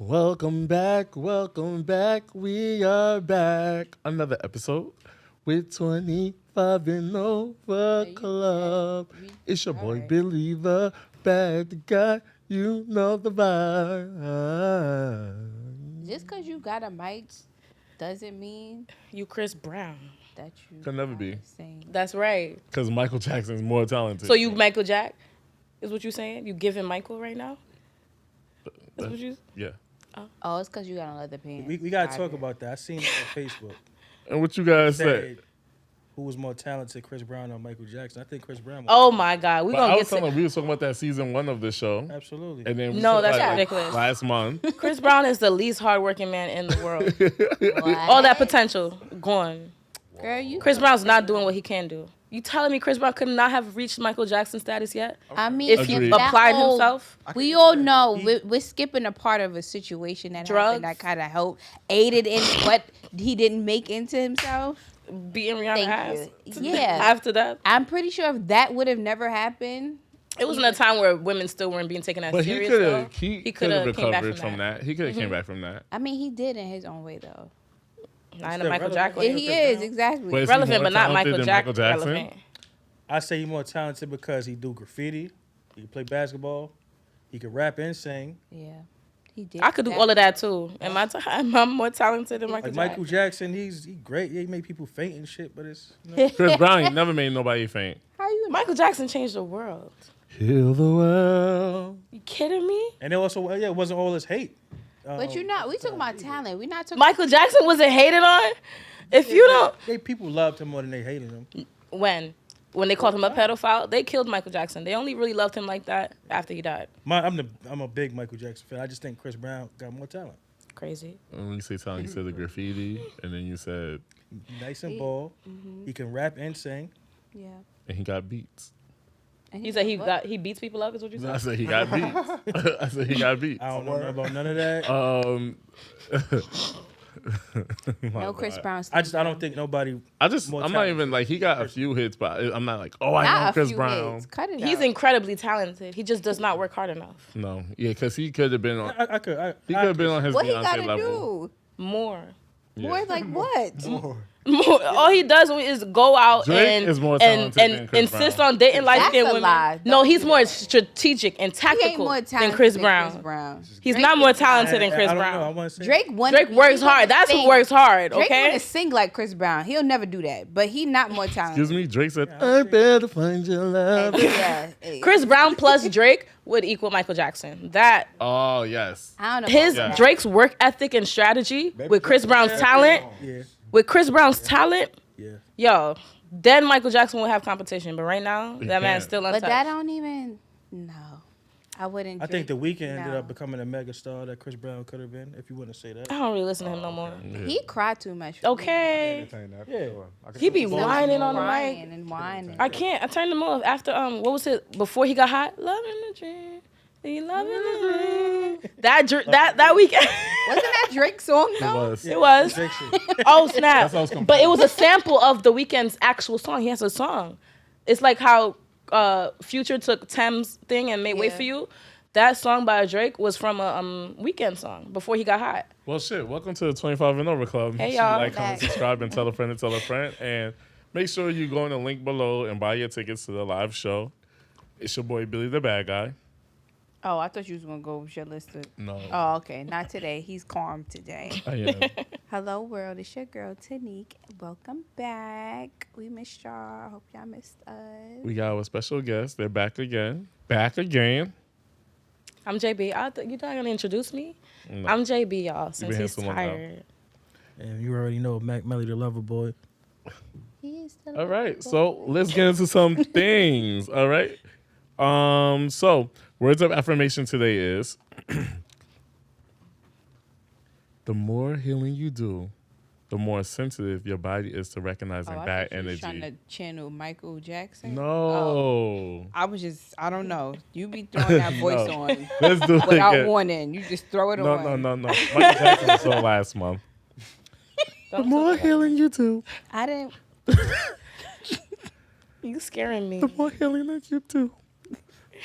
Welcome back, welcome back. We are back. Another episode with 25 and over club. It's your boy Billy, the bad guy. You know the vibe. Just because you got a mic doesn't mean You Chris Brown. that you Can never be. sing. That's right. Because Michael Jackson's more talented. So you Michael Jack is what you saying? You giving Michael right now? That's what you. Yeah. Oh, it's because you got on leather pants. We got to talk about that. I seen it on Facebook. And what you guys say? Said who was more talented, Chris Brown or Michael Jackson? I think Chris Brown. Oh my God, we But gonna I get was to. telling we was talking about that season 1 of the show. Absolutely. And then we No, took, that's like, ridiculous. Last month. Chris Brown is the least hardworking man in the world. What? All that potential gone. Girl, you. Chris Brown's not doing what he can do. You telling me Chris Brown could not have reached Michael Jackson status yet? I mean, If Agreed. he that applied whole- himself? We all know we're skipping a part of a situation that Drugs? happened that kind of helped, aided in what he didn't make into himself. Beating Rihanna's ass. Thank you. Yeah. After that, I'm pretty sure if that would have never happened, it wasn't a time where women still weren't being taken as But he serious. could though. have he could coulda have came back recovered from that. He could have came back from that. I mean, he did in his own way, though. Not in Still a Michael relevant. Jack way. He Chris is, Brown? exactly. But is he Relevant, more but not talented Michael than Jack Michael Jackson? relevant. I say he's more talented because he do graffiti, he can play basketball, he can rap and sing. Yeah. He did. I could do all of that too. In my time, I'm more talented than Michael Like Jackson. Michael Jackson, he great. Yeah, he make people faint and shit, but it's you know, Chris Brown ain't never made nobody faint. How you know? Michael Jackson changed the world. Heal the world. You kidding me? and it also it wasn't all his hate. But you're not. We talking about talent. We're not talking. Michael Jackson wasn't hated on. If you don't, People loved him more than they hated him. when they called him a pedophile, they killed Michael Jackson. They only really loved him like that after he died. I'm a big Michael Jackson fan. I just think Chris Brown got more talent. Crazy. And when you say talent, you said the graffiti, and then you said, Nice and bald. He can rap and sing. Yeah. and he got beats. And You said what? he beats people up. Is what you I said? said he got beats. I said he got beats. I don't know nothing about none of that. No Chris Brown. I don't think nobody. I'm more not talented. even like he got a few hits, but I'm not like, oh, I Not know a Chris few Brown. hits. Cut it He's out. incredibly talented. He just does not work hard enough. No, yeah, because he could have been on. I could. He could have been on his What he Beyonce gotta level. do? More. Yeah. More like what? All he does is go out Drake and is more and, talented than and Chris insist Brown. on dating light That's skinned a women. lie. No, Don't he's do more that. strategic and He ain't tactical more than talented Chris than Brown. Chris Brown. He's Drake not more is- talented than Chris I don't know. I Brown. want to say Drake Drake works hard. That's who works hard. Drake Okay. want to sing like Chris Brown. He'll never do that. But he not more talented. Excuse me, Drake said, I better find your love. Yeah. Chris Brown plus Drake would equal Michael Jackson. That Oh, yes. I don't know. his Yeah. Drake's work ethic and strategy with Chris Brown's talent, Yeah. with Chris Brown's talent, Yeah. yo, then Michael Jackson will have competition. But right now, He that man's can't. still But untouched. that don't even. No. I wouldn't. I think The Drake- Weeknd ended no. up becoming a mega star that Chris Brown could have been, if you wouldn't say that. I don't really listen to him no more. He cried too much. for me. Okay. Yeah. He be whining on the Crying mic. and whining. I can't. I turned him off after what was it before he got hot? Loving the dream. He loving the dream. That weekend. Wasn't that Drake's song It though? was. It was. Drake shit. Oh snap! That's what I was confused. But it was a sample of the Weeknd's actual song. He has a song. It's like how Future took Thames thing and made "Wait Yeah. for You." That song by Drake was from a Weeknd song before he got hot. Well, shit. Welcome to the 25 and over club. Hey, Make y'all. Like, comment, subscribe, and tell a friend to tell a friend. And make sure you go in the link below and buy your tickets to the live show. It's your boy Billy the Bad Guy. Oh, I thought you was gonna go with your list. No. Oh, okay. Not today. He's calm today. I am. Hello, world. It's your girl Tanique. Welcome back. We missed y'all. Hope y'all missed us. We got our special guest. They're back again. Back again. I'm JB. You not gonna introduce me? No. I'm JB, y'all. Since been here he's so long now. tired. And you already know Melly the Lover Boy. He is the All right, so let's get into some things. All right. So words of affirmation today is the more healing you do, the more sensitive your body is to recognizing I bad thought you was trying energy. to channel Michael Jackson. No. I don't know. You be throwing that voice No. on Let's do it without again. warning. You just throw it on. No. Michael Jackson was so last month. The more healing you do, I didn't. You scaring me. the more healing that you do.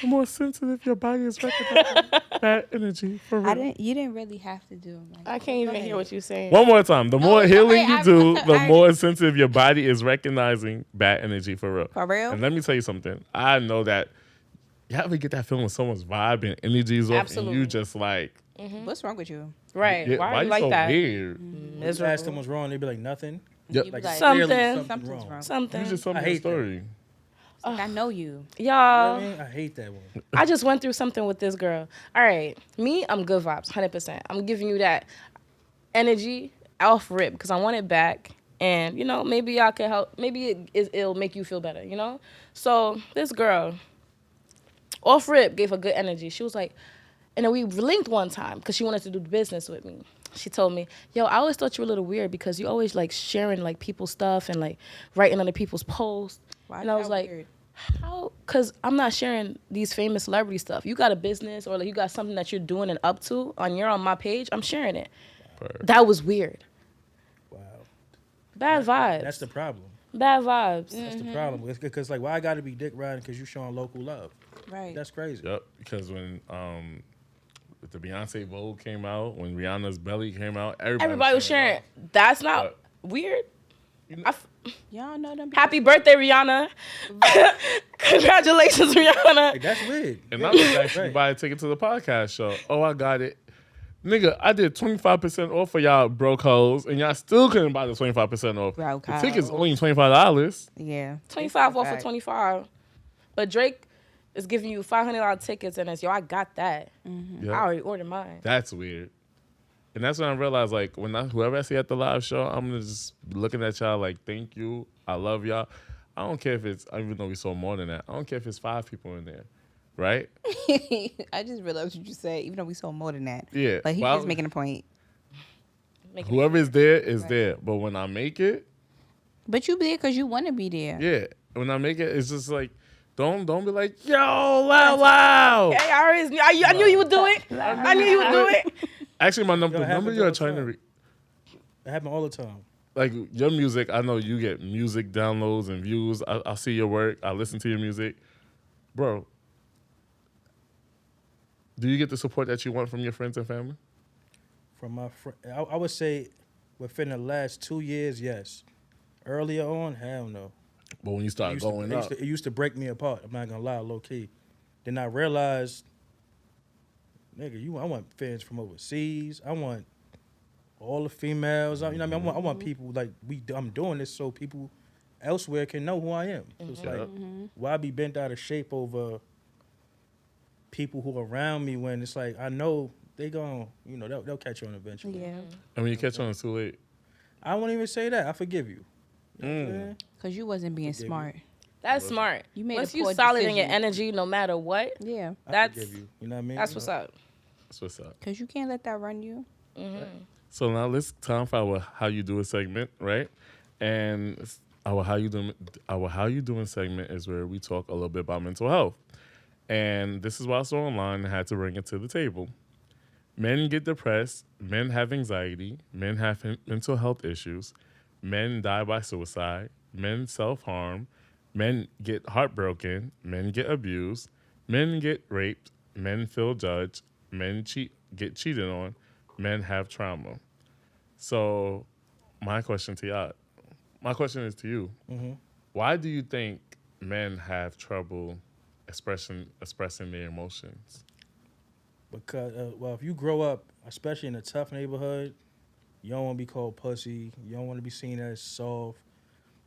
The more sensitive your body is recognizing bad energy. For real. You didn't really have to do it. Like, I can't even hear what you're saying. One more time. The more it's healing okay. you do, the I- more sensitive your body is recognizing bad energy. For real. For real? And let me tell you something. I know that you ever get that feeling when someone's vibe and energy is off, Absolutely. and you just like, What's wrong with you? Right. yeah, why why are you you like so that? weird? It's You ask them what's wrong, they be like nothing. Yep. You be Like like, Something. clearly something's wrong. wrong. something. You just told I me a hate that. story. Like, I know you. You know what Y'all, I mean? I hate that one. I just went through something with this girl. All right, me, I'm good vibes, 100%. I'm giving you that energy off rip because I want it back. And, you know, maybe y'all can help. Maybe it'll make you feel better, you know? So this girl, off rip, gave her good energy. She was like, and then we linked one time because she wanted to do business with me. She told me, yo, I always thought you were a little weird because you always like sharing like people's stuff and like writing other people's posts. Why And I is was that like, weird? how? Because I'm not sharing these famous celebrity stuff. You got a business or like you got something that you're doing and up to on my page. I'm sharing it. Word. That was weird. Wow. Bad vibes. That's the problem. Bad vibes. That's the problem. It's because like, why I got to be dick riding because you showing local love? Right. That's crazy. Yep. Because when the Beyonce Vogue came out, when Rihanna's Belly came out, Everybody was sharing. That's not weird. Y'all know them. Happy birthday, Rihanna. Congratulations, Rihanna. Like, that's weird. And I was actually Right. buy a ticket to the podcast show. Oh, I got it. Nigga, I did 25% off for y'all broke hoes, and y'all still couldn't buy the 25% off. Broke The ticket's hoes. only $25. Yeah. 25 off for Fact. 25. But Drake is giving you $500 tickets, and it's, yo, I got that. Yep. I already ordered mine. That's weird. And that's when I realized, like, whoever I see at the live show, I'm gonna just be looking at y'all like, thank you, I love y'all. I don't care if it's, even though we saw more than that, I don't care if it's 5 people in there, right? I just realized what you said, even though we saw more than that. Yeah. But he's Well, just making a point. Making Whoever is there is Right. there. But when I make it, But you there because you want to be there. yeah. When I make it, it's just like, don't be like, yo, wow. Hey, I always knew, I knew you would do it. I knew you would do it. Actually, my number, Yo, it the number happens you're all the trying to time. read. It happen all the time. Like your music, I know you get music downloads and views. I see your work. I listen to your music. Bro, do you get the support that you want from your friends and family? From my friend, I would say within the last 2 years, yes. Earlier on, hell no. But when you start going up, it used to break me apart. I'm not gonna lie, low key. Then I realized, nigga, I want fans from overseas. I want all the females. You know what I mean? I want people like I'm doing this so people elsewhere can know who I am. So it's like, why be bent out of shape over people who are around me when it's like I know they gon', you know, they'll catch on eventually. Yeah. and when you catch on, it's too late. I won't even say that. I forgive you. You know what I'm saying? Because you wasn't being Forgive smart. That's smart. You made Once a you poor solid in your decision. energy, no matter what, Yeah. I That's- forgive you. You know what I mean? that's what's up. That's what's up. Because you can't let that run you. So now let's time for our how you do a segment, right? And our how you doing segment is where we talk a little bit about mental health. And this is why I saw online and had to bring it to the table. Men get depressed, men have anxiety, men have mental health issues, men die by suicide, men self-harm, men get heartbroken, men get abused, men get raped, men feel judged, men get cheated on, men have trauma. So my question is to you. Why do you think men have trouble expressing their emotions? Because, well, if you grow up, especially in a tough neighborhood, you don't want to be called pussy. You don't want to be seen as soft.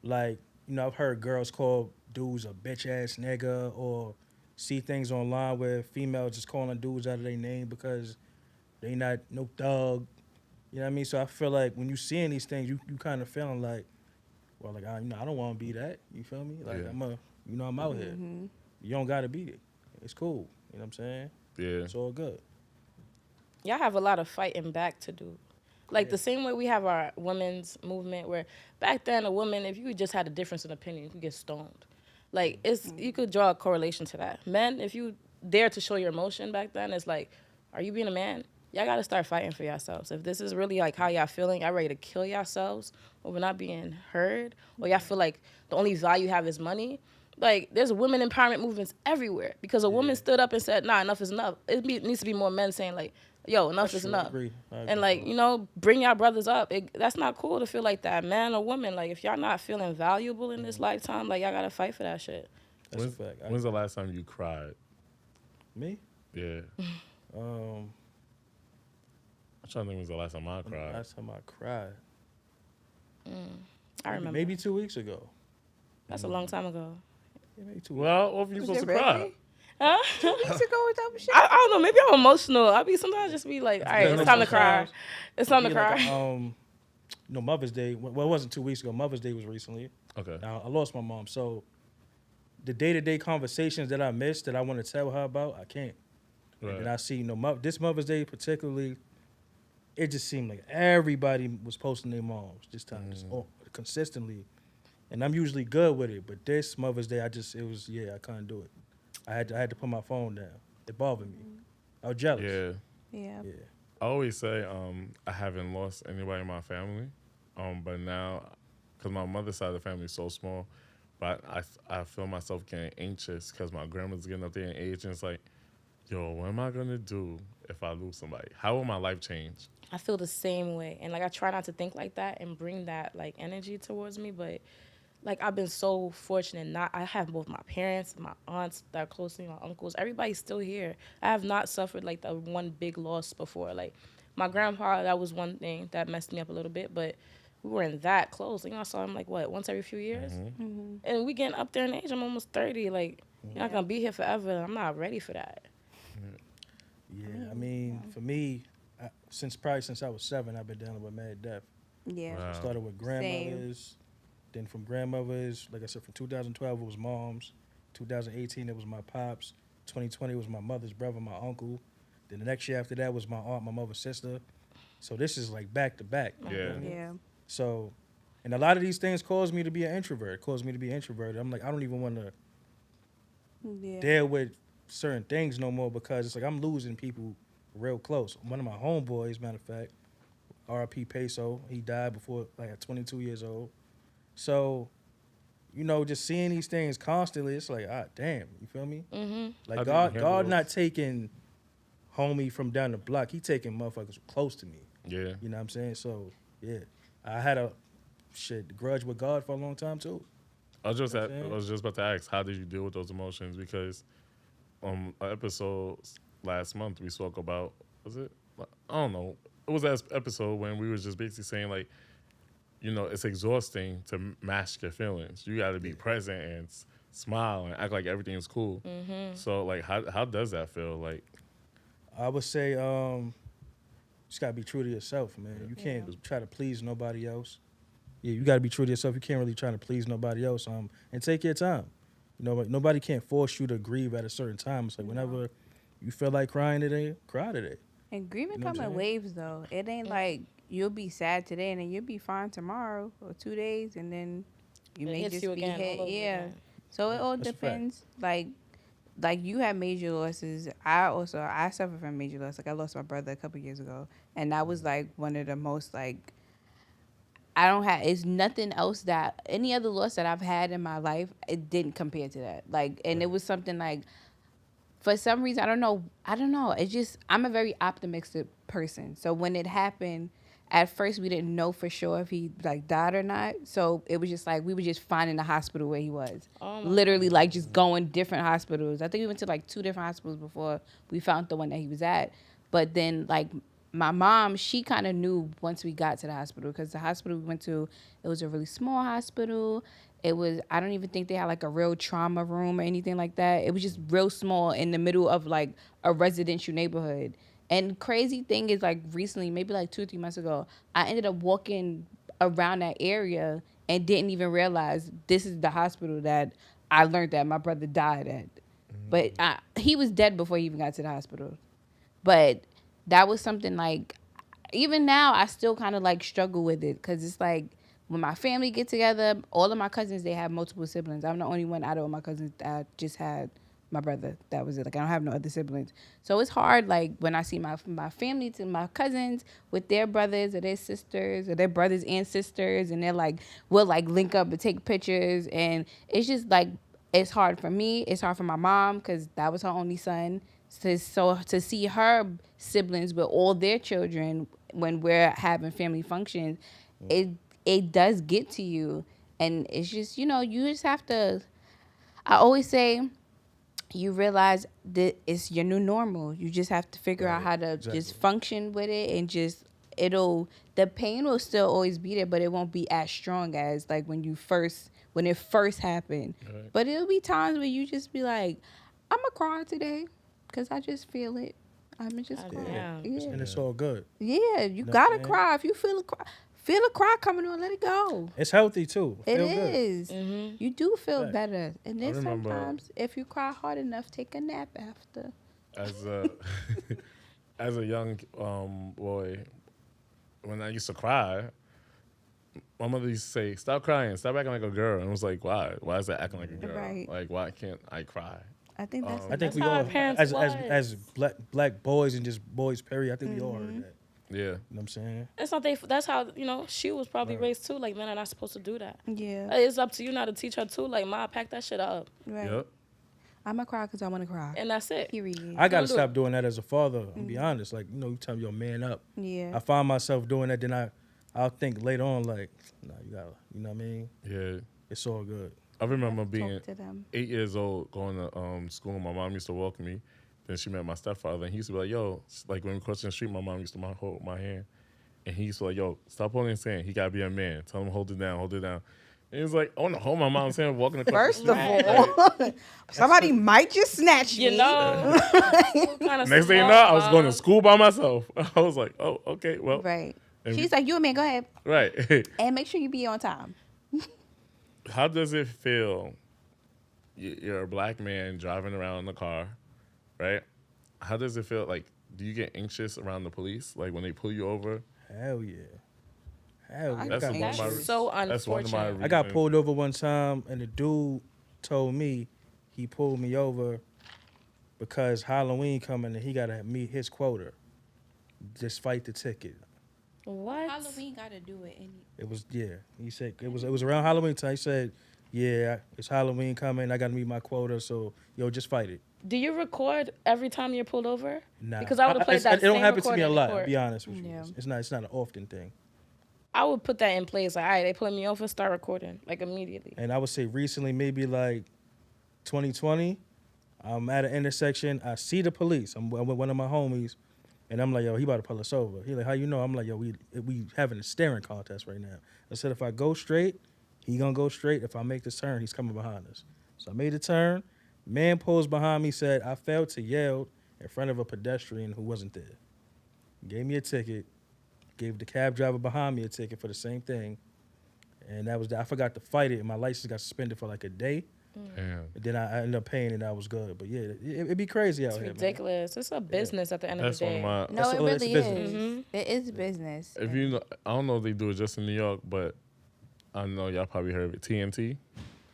Like, you know, I've heard girls call dudes a bitch-ass nigga or see things online where females just calling dudes out of their name because they not no thug. You know what I mean? So I feel like when you seeing these things, you kind of feeling like, well, like, I don't want to be that. You feel me? Like, Yeah. I'm out here. You don't got to be it. It's cool. You know what I'm saying? Yeah. It's all good. Y'all have a lot of fighting back to do. Like the same way we have our women's movement where back then a woman, if you just had a difference in opinion, you could get stoned. Like you could draw a correlation to that. Men, if you dare to show your emotion back then, it's like, are you being a man? Y'all gotta start fighting for yourselves. If this is really like how y'all feeling, y'all ready to kill yourselves over not being heard, or y'all feel like the only value you have is money, Like, there's women empowerment movements everywhere because a woman stood up and said, nah, enough is enough. Needs to be more men saying, like, yo, enough is true. enough. I agree. And, like, you know, bring y'all brothers up. That's not cool to feel like that, man or woman. Like, if y'all not feeling valuable in this lifetime, like, y'all got to fight for that shit. That's a fact. When's the last time you cried? Me? Yeah. I'm trying to think when's the last time I cried. Last time I cried. I remember. Maybe 2 weeks ago. That's a long time ago. Yeah, maybe 2 weeks. Well, what were you supposed to cry? Huh? 2 weeks ago with that shit. I don't know. Maybe I'm emotional. I be sometimes just be like, all right, it's time to cry. It's time to cry. No, Mother's Day. Well, it wasn't 2 weeks ago. Mother's Day was recently. Okay. Now, I lost my mom. So the day-to-day conversations that I missed that I want to tell her about, I can't. Right. And I see, this Mother's Day particularly, it just seemed like everybody was posting their moms this time, just consistently. And I'm usually good with it, but this Mother's Day, I couldn't do it. I had to put my phone down. It bothered me. I was jealous. Yeah. Yeah. Yeah. I always say I haven't lost anybody in my family, but now, because my mother's side of the family is so small, but I feel myself getting anxious because my grandma's getting up there in age, and it's like, yo, what am I going to do if I lose somebody? How will my life change? I feel the same way. And, like, I try not to think like that and bring that, like, energy towards me. But, like, I've been so fortunate. I have both my parents, my aunts that are close to me, my uncles. Everybody's still here. I have not suffered, like, the one big loss before. Like, my grandpa, that was one thing that messed me up a little bit. But we weren't that close. You know, I saw him, like, once every few years? Mm-hmm. And we getting up there in age. I'm almost 30. Like, you're not going to be here forever. I'm not ready for that. Yeah, I mean, for me, since I was 7, I've been dealing with mad death. Yeah. Wow. I started with grandmothers, then from grandmothers, like I said, from 2012 it was moms, 2018 it was my pops, 2020 was my mother's brother, my uncle, then the next year after that was my aunt, my mother's sister. So this is like back to back. Yeah. Yeah. So, and a lot of these things caused me to be an introvert. I'm like, I don't even want to Yeah. deal with certain things no more because it's like I'm losing people real close. One of my homeboys, matter of fact, R.I.P. Peso, he died before, like, at 22 years old. So, you know, just seeing these things constantly, it's like, damn, you feel me? Mm-hmm. Like, How do you handle God those? not taking homie from down the block. He taking motherfuckers close to me. Yeah. You know what I'm saying? So, yeah. I had a grudge with God for a long time, too. I was just You know what I'm saying? about to ask, how did you deal with those emotions? Because on an episode last month, we spoke about, was it? I don't know. It was that episode when we was just basically saying, like, you know, it's exhausting to mask your feelings. You got to be present and smile and act like everything is cool. Mm-hmm. So, like, how does that feel? Like, I would say you just got to be true to yourself, man. You can't try to please nobody else. Yeah, you got to be true to yourself. You can't really try to please nobody else. And take your time. You know, like, nobody can't force you to grieve at a certain time. It's like whenever you feel like crying today, cry today. And grieving You know what come I'm in saying? waves, though. It ain't like you'll be sad today and then you'll be fine tomorrow or 2 days and then you It may hits just you be again, hit. all over Yeah. again. So it all That's a fact. depends. Like you have major losses. I suffer from major loss. Like I lost my brother a couple years ago, and that was like one of the most like. It's nothing else that any other loss that I've had in my life. It didn't compare to that. Like, and it was something like. For some reason, I don't know. It's just, I'm a very optimistic person. So when it happened, at first we didn't know for sure if he like died or not. So it was just like, we were just finding the hospital where he was. Oh my Literally like just going different hospitals. I think we went to like 2 different hospitals before we found the one that he was at. But then like my mom, she kind of knew once we got to the hospital because the hospital we went to, it was a really small hospital. It was, I don't even think they had like a real trauma room or anything like that. It was just real small in the middle of like a residential neighborhood. And crazy thing is like recently, maybe like 2 or 3 months ago, I ended up walking around that area and didn't even realize this is the hospital that I learned that my brother died at. But he was dead before he even got to the hospital. But that was something like, even now I still kind of like struggle with it because it's like, when my family get together, all of my cousins, they have multiple siblings. I'm the only one out of all my cousins that just had my brother. That was it. Like, I don't have no other siblings. So it's hard, like, when I see my family to my cousins with their brothers or their sisters or their brothers and sisters, and they're like, we'll, like, link up and take pictures. And it's just, like, it's hard for me. It's hard for my mom because that was her only son. So to see her siblings with all their children when we're having family functions, it does get to you, and it's just you just have to. I always say, you realize that it's your new normal. You just have to figure out how to just function with it, and just the pain will still always be there, but it won't be as strong as like when it first happened. Right. But it'll be times where you just be like, I'm gonna cry today because I just feel it. I'm just cry. Yeah. And it's all good. Yeah, you Know gotta what I'm cry if you feel a cry coming on. Let it go. It's healthy too. It Feel good. is. You do feel Right. better, and then remember- sometimes if you cry hard enough, take a nap after. As a as a young boy, when I used to cry, my mother used to say, "Stop crying, stop acting like a girl." And I was like, "Why? Why is that acting like a girl? Right. Like, why can't I cry?" I think that's. I think That's we how all, our parents as black boys and just boys, period. I think we all heard that. Yeah. You know what I'm saying? It's not that's how she was probably raised too. Like men are not supposed to do that. Yeah. It's up to you now to teach her too. Like ma, pack that shit up, Right. Yep. I'm gonna cry because I want to cry. and that's it. Period. I gotta do stop doing that as a father. I'll be honest. Like you tell me, yo, man up. Yeah. I find myself doing that, then I'll think later on, like, nah, you gotta, you know what I mean? Yeah. It's all good. I remember being Talk to them. 8 years old, going to school. My mom used to welcome me. Then she met my stepfather, and he used to be like, "Yo," like when we crossed the street, my mom used to hold my hand, and he used to be like, "Yo, stop holding his hand. He gotta be a man. Tell him hold it down, hold it down." And he was like, "I want to hold my mom's hand walking across First the of street." all, somebody might just snatch me. You know. Next thing you know, I was going to school by myself. I was like, "Oh, okay, well, Right. And She's like, you a man, go ahead. right." And make sure you be on time. How does it feel? You're a black man driving around in the car, right? How does it feel? Like, do you get anxious around the police? Like when they pull you over? Hell yeah. Hell yeah. That's I got one of my- That's so That's one of my unfortunate. I got reasons. pulled over one time, and the dude told me he pulled me over because Halloween coming and he got to meet his quota. Just fight the ticket. What? Halloween got to do it. It was, yeah. He said it was around Halloween time. He said, yeah, it's Halloween coming. I got to meet my quota, so yo, just fight it. Do you record every time you're pulled over? Nah. Because I would have played that It don't same happen to me a recording in lot. court. To be honest with you, Yeah. it's not an often thing. I would put that in place. Like, all right, they pulling me over, start recording like immediately. And I would say recently, maybe like 2020, I'm at an intersection. I see the police. I'm with one of my homies, and I'm like, yo, he about to pull us over. He like, how you know? I'm like, yo, we having a staring contest right now. I said, if I go straight, he gonna go straight. If I make this turn, he's coming behind us. So I made the turn. Man pulls behind me, said, I failed to yell in front of a pedestrian who wasn't there. Gave me a ticket. Gave the cab driver behind me a ticket for the same thing. And that was that. I forgot to fight it, and my license got suspended for like a day. Damn. And then I ended up paying, and I was good. But yeah, it'd be crazy out It's here, man. ridiculous. It's a business at the end That's of the one day. of my. No, That's it all- it's a really business. is. It is business. If you know, I don't know if they do it just in New York, but I know y'all probably heard of it. TNT.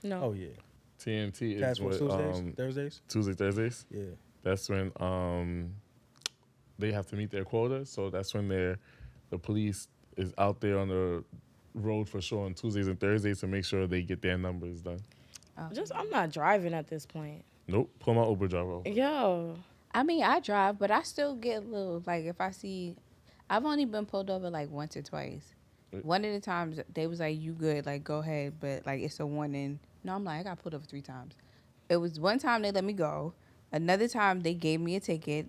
No. Oh yeah. TNT is Task Force what Tuesdays, Thursdays. Tuesday, Thursdays. Yeah. That's when they have to meet their quota. So that's when the police is out there on the road for sure on Tuesdays and Thursdays to make sure they get their numbers done. I'm not driving at this point. Nope. Pull my Uber driver over. Yo. I mean, I drive, but I still get a little, like, if I see, I've only been pulled over, like, once or twice. One of the times, they was like, you good, like, go ahead, but, like, it's a warning. No, I'm like, I got pulled over 3 times. It was one time they let me go. Another time, they gave me a ticket.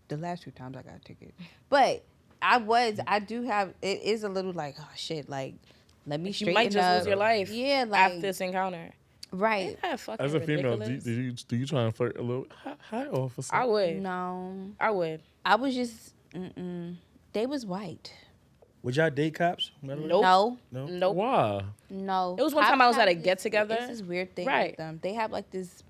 The last 2 times, I got a ticket. But it is a little like, oh, shit, like, let me You straighten might just up. lose your life. Yeah, like, After this encounter. right. Ain't that fucking As a female, ridiculous? do you try and flirt a little? Hi, officer. I would. No. I would. I was just, they was white. Would y'all date cops? by the way? Nope. No. No. Nope. Why? No. It was one Cops time I was at have a get-together. It's this weird thing Right. with them. They have like this.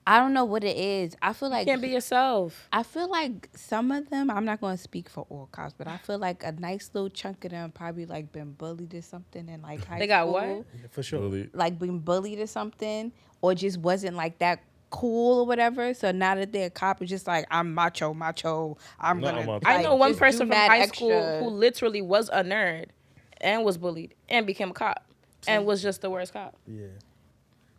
I don't know what it is. I feel like Can't be yourself. I feel like some of them. I'm not going to speak for all cops, but I feel like a nice little chunk of them probably like been bullied or something in like high They got school. what? Yeah, for sure. Really? Like being bullied or something, or just wasn't like that cool or whatever. So now that they're a cop, it's just like I'm macho. I'm Not gonna. macho. I know one just do person from mad high school extra. who literally was a nerd and was bullied and became a cop and was just the worst cop. Yeah.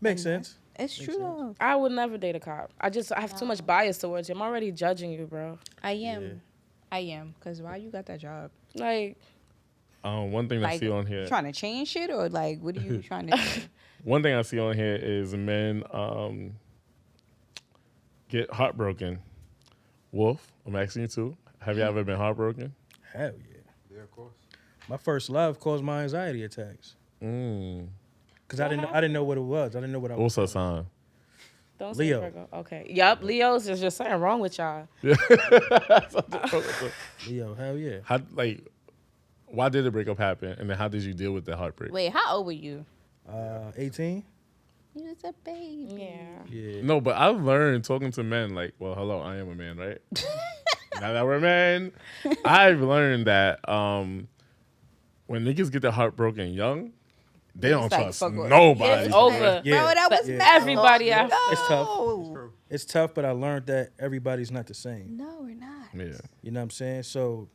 Makes sense. It's true though. I would never date a cop. I have too much bias towards you. I'm already judging you, bro. I am. Cause why you got that job? Like, one thing I see on here. Trying to change shit or like what are you trying to do? One thing I see on here is men get heartbroken. Wolf, I'm asking you too. Have you ever been heartbroken? Hell yeah. Yeah, of course. My first love caused my anxiety attacks. Cause I didn't know what it was. I didn't know what I was. What's her sign? don't Leo. say Virgo. Okay. Yup. Leos is just something wrong with y'all. Leo, hell yeah. How, like, why did the breakup happen, and then how did you deal with the heartbreak? Wait, how old were you? 18. You was a baby. Yeah. Yeah. No, but I've learned talking to men, like, well, hello, I am a man, right? Now that we're men, I've learned that when niggas get their heart broken young, they don't like, trust fuck with- nobody. It's over. Yeah. Bro, that was Yeah. not Everybody long after- It's tough. ago. It's tough, but I learned that everybody's not the same. No, we're not. Yeah. You know what I'm saying? So,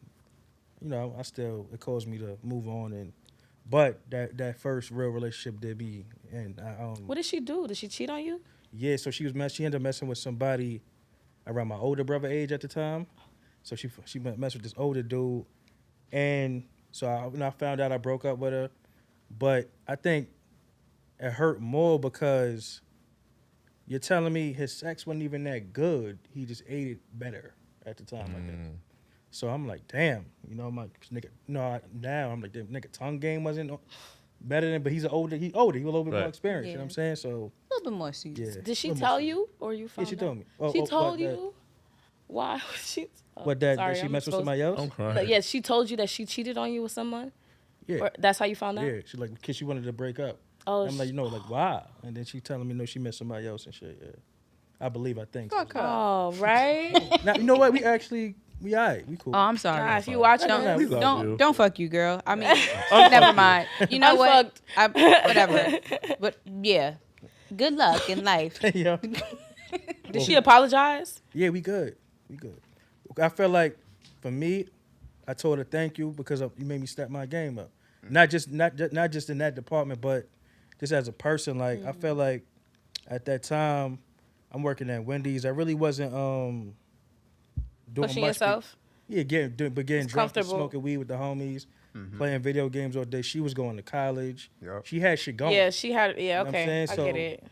it caused me to move on, but that first real relationship did be, and What did she do? Did she cheat on you? yeah. So she ended up messing with somebody around my older brother age at the time. So she messed with this older dude, and so I found out I broke up with her, but I think it hurt more because you're telling me his sex wasn't even that good. He just ate it better at the time like that. So I'm like, damn, I'm like, nigga. No, now I'm like, damn, nigga, tongue game wasn't better than, but he's older. He a little bit more Right. experienced. You know Yeah. what I'm saying? So A little bit more serious. yeah. Did she little tell more- you, or you Yeah, found she out? told me. She told what, you? Why would she? Oh, What that sorry, she I'm messed with supposed- somebody else? I'm crying. But yeah, she told you that she cheated on you with someone? Yeah. Or that's how you found out? Yeah, she like because she wanted to break up. Oh, I'm like, like why? And then she telling me no, she met somebody else and shit. Yeah, I think. Fuck her. Oh, right? Now you know what? We alright. We cool. Oh, I'm sorry. Nah, if you watching No, we this, love you. Don't fuck you, girl. I mean, never mind. You know what? Whatever. But yeah, good luck in life. Yeah. did she apologize? Yeah, we good. I feel like for me, I told her thank you because you made me step my game up. Not just in that department, but just as a person. Like I felt like at that time, I'm working at Wendy's. I really wasn't doing Pushing much. yourself? Yeah, getting drunk and comfortable. smoking weed with the homies, playing video games all day. She was going to college. Yep. She had shit going. Yeah, she had. Yeah, You know what I'm okay. saying? I So, get it.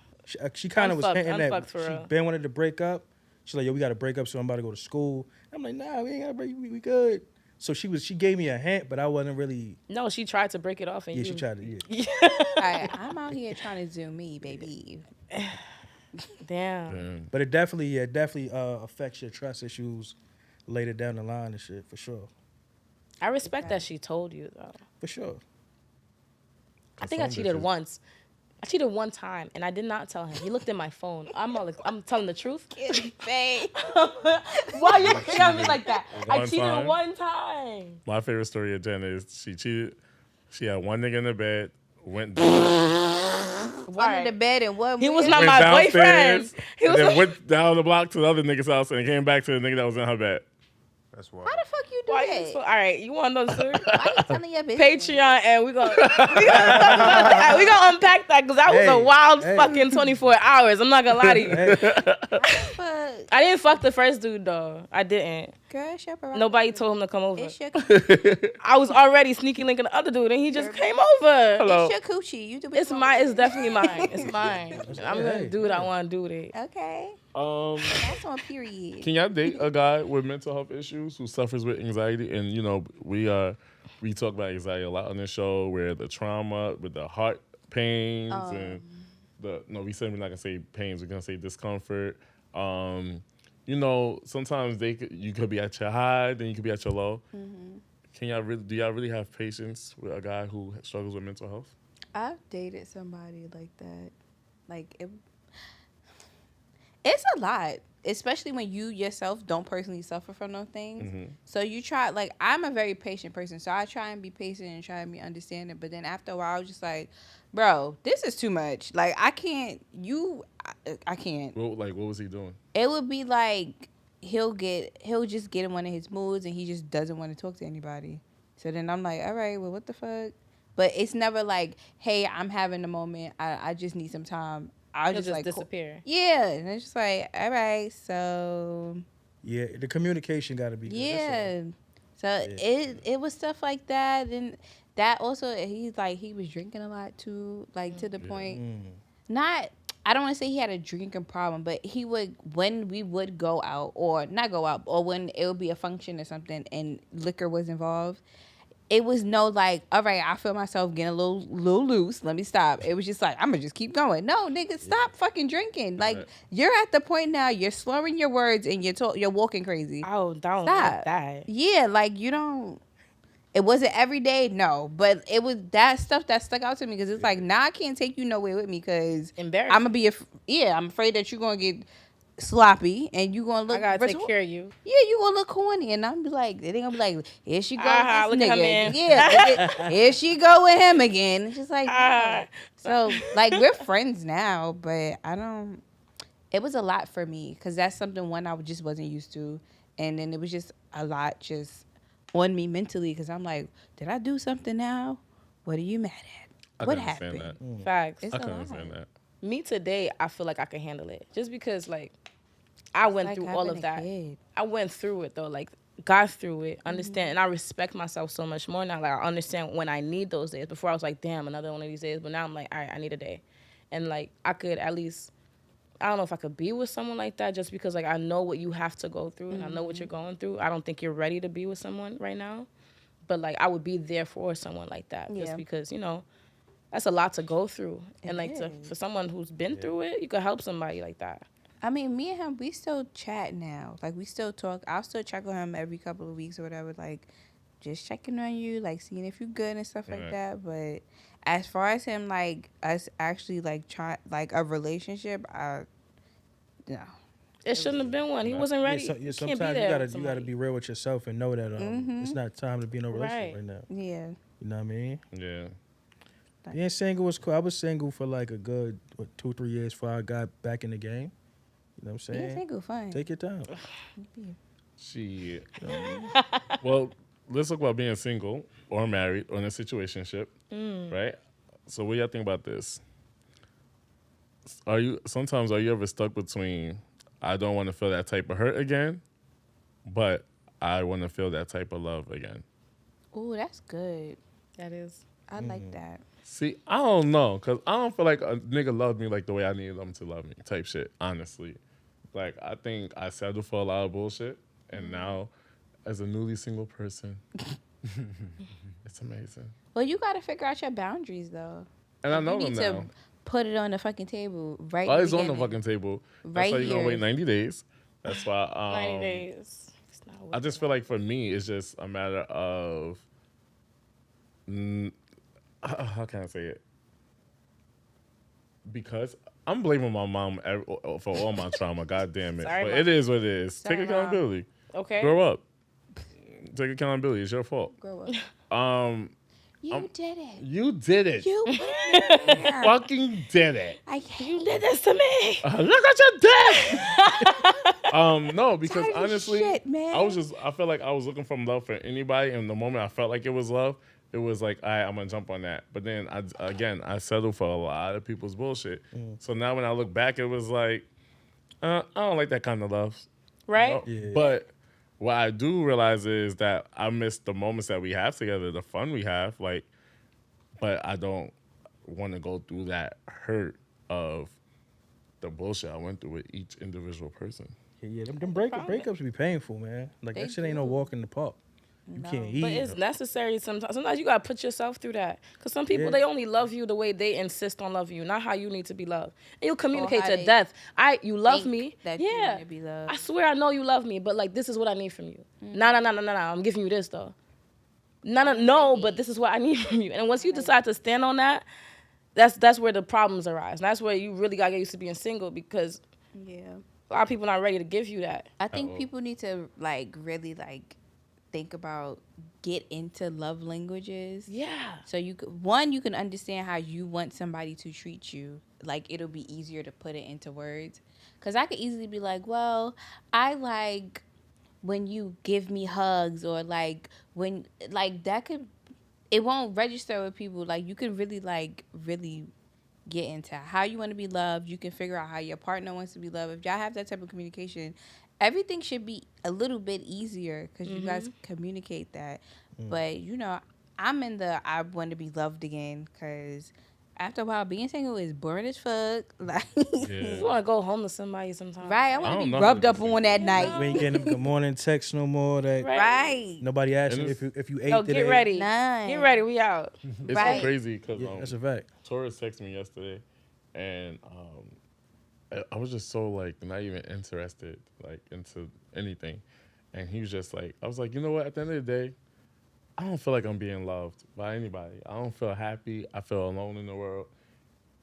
She kind of was hinting that unfucked for she real. been wanted to break up. She's like, yo, we got to break up, so I'm about to go to school. I'm like, nah, we ain't got to break. We good. So she gave me a hint, but I wasn't really. No, she tried to break it off. And Yeah, you, she tried to. Yeah. I'm out here trying to do me, baby. Damn. But it definitely affects your trust issues later down the line and shit, for sure. I respect that she told you, though. For sure. I think I Some cheated bitches- once. I cheated one time, and I did not tell him. He looked at my phone. I'm telling the truth. Babe. Why you looking at me like that? I One cheated time? one time. My favorite story of Jen is she cheated. She had one nigga in the bed, went down, One in the bed and one. He was where? not went my downstairs, boyfriend. He and was then went down the block to the other nigga's house and came back to the nigga that was in her bed. That's why. How the fuck you do Why that? you so, all right, you want to know the story? Why you telling your business? Patreon, and we gonna unpack that because that was a Hey, wild hey. fucking 24 hours. I'm not gonna lie to you. Hey, Fuck. I didn't fuck the first dude though. I didn't. Girl, it's your prerogative. Nobody told him to come over. It's your, I was already sneaky linking the other dude, and he just came over. Hello. it's your coochie. You do what It's you mine. want It's with definitely mine. It's mine. I'm gonna Hey, do what I want to do with it. it. Okay. That's on period. Can y'all date a guy with mental health issues who suffers with anxiety? And we talk about anxiety a lot on this show, where the trauma with the heart pains and we said we're not gonna say pains, we're gonna say discomfort. Sometimes you could be at your high, then you could be at your low. Do y'all really have patience with a guy who struggles with mental health? I've dated somebody like that. Like it's a lot, especially when you yourself don't personally suffer from those things. So you try, like, I'm a very patient person, so I try and be patient and try and be understanding. But then after a while, I was just like, bro, this is too much. Like, I can't. I can't. What was he doing? It would be like he'll just get in one of his moods and he just doesn't want to talk to anybody. So then I'm like, all right, well, what the fuck? But it's never like, hey, I'm having a moment. I just need some time. I'll He'll just like disappear. Yeah, and it's just like, all right, so Yeah, the communication got to be good. That's all. yeah. So it was stuff like that, and that also he's like he was drinking a lot too, like to the point. Not I don't want to say he had a drinking problem, but he would when we would go out or not go out or when it would be a function or something and liquor was involved. It was no like, all right, I feel myself getting a little loose. Let me stop. It was just like, I'm gonna just keep going. No, nigga, stop fucking drinking. Like Right. you're at the point now. You're slurring your words and you're walking crazy. Oh, don't Stop. like that. Yeah, like you don't. It wasn't every day, no, but it was that stuff that stuck out to me because it's like, now I can't take you nowhere with me because Embarrassing. I'm gonna be I'm afraid that you're gonna get sloppy and you gonna look. I gotta take care of you. Yeah, you gonna look corny, and I'm be like, they gonna be like, here she go, Look this at her nigga. man. Yeah, here she go with him again. It's just like, Ah. so like we're friends now, but I don't. It was a lot for me because that's something I just wasn't used to, and then it was just a lot just on me mentally because I'm like, did I do something now? What are you mad at? I What can understand happened? Facts. It's I a can lot. understand that. Me today, I feel like I can handle it just because like I went Like through all having of a that. kid. I went through it though, like got through it, understand, and I respect myself so much more now. Like I understand when I need those days. Before I was like, damn, another one of these days. But now I'm like, all right, I need a day, and like I could at least, I don't know if I could be with someone like that just because like I know what you have to go through and I know what you're going through. I don't think you're ready to be with someone right now, but like I would be there for someone like that Yeah. just because that's a lot to go through, and like is. for someone who's been through it, you could help somebody like that. I mean, me and him, we still chat now. Like, we still talk. I'll still check on him every couple of weeks or whatever. Like, just checking on you, like, seeing if you're good and stuff like Right. that. But as far as him, like, us actually, like, try like, a relationship, no. It shouldn't have been one. He wasn't ready. Yeah, You can't be sometimes there you with gotta somebody. be real with yourself and know that it's not time to be in a relationship Right. right now. Yeah. You know what I mean? Yeah. Being single was cool. I was single for like a good 2-3 years before I got back in the game. You know what I'm Being saying? single, fun. Take your time. Shit. Well, let's talk about being single or married or in a situationship, right? So what do y'all think about this? Are you ever stuck between I don't want to feel that type of hurt again, but I want to feel that type of love again? Ooh, that's good. That is. I like that. See, I don't know, because I don't feel like a nigga loved me like the way I needed them to love me type shit, honestly. Like, I think I settled for a lot of bullshit, and now, as a newly single person, it's amazing. Well, you got to figure out your boundaries, though. And I know you them need now. to put it on the fucking table right Oh, in it's the on the beginning. fucking table. That's Right why you're going to here. wait 90 days. That's why 90 days. It's not I just feel like for me, it's just a matter of how can I say it? Because I'm blaming my mom for all my trauma. God damn it! Sorry, but Mom. it is what it is. Sorry, Take Mom. accountability. Okay. Grow up. Take accountability. It's your fault. Grow up. You did it. You did it. You fucking did it. I hate You did this to me. Look at your dick. No, because Tired of honestly, shit, man. I felt like I was looking for love for anybody, and the moment I felt like it was love, it was like, all right, I'm gonna jump on that. But then I settled for a lot of people's bullshit. So now when I look back, it was like, I don't like that kind of love. Right? No. Yeah. But what I do realize is that I miss the moments that we have together, the fun we have. Like, but I don't want to go through that hurt of the bullshit I went through with each individual person. Yeah, them breakups be painful, man. Like They that shit ain't no do. walk in the park. You can't eat. But it's necessary sometimes. Sometimes you gotta put yourself through that. Because some people, Yeah. they only love you the way they insist on loving you, not how you need to be loved. And you'll communicate how to they death. You love think me. that you Yeah. wanna be loved. I swear I know you love me, but like this is what I need from you. No. I'm giving you this though. No, but this is what I need from you. And once you decide to stand on that, that's where the problems arise. And that's where you really gotta get used to being single because Yeah. a lot of people not ready to give you that. I think people need to like really like think about get into love languages. Yeah. So you can understand how you want somebody to treat you. Like it'll be easier to put it into words. Cause I could easily be like, well, I like when you give me hugs or like when like that could it won't register with people. Like you can really like really get into how you want to be loved. You can figure out how your partner wants to be loved. If y'all have that type of communication, everything should be a little bit easier because you guys communicate that. But, you know, I'm in the I want to be loved again because after a while, being single is boring as fuck. Like, You want to go home to somebody sometimes. right? I I want don't to be know rubbed if up it's on that night. We ain't getting them good morning texts no more. That Right. nobody asked And you it's- if you ate Yo, today. get ready. None. Get ready. We out. It's Right. so crazy because Yeah, that's a fact. Taurus texted me yesterday, and I was just so like not even interested like into anything, and he was just like, I was like, you know what? At the end of the day, I don't feel like I'm being loved by anybody. I don't feel happy. I feel alone in the world,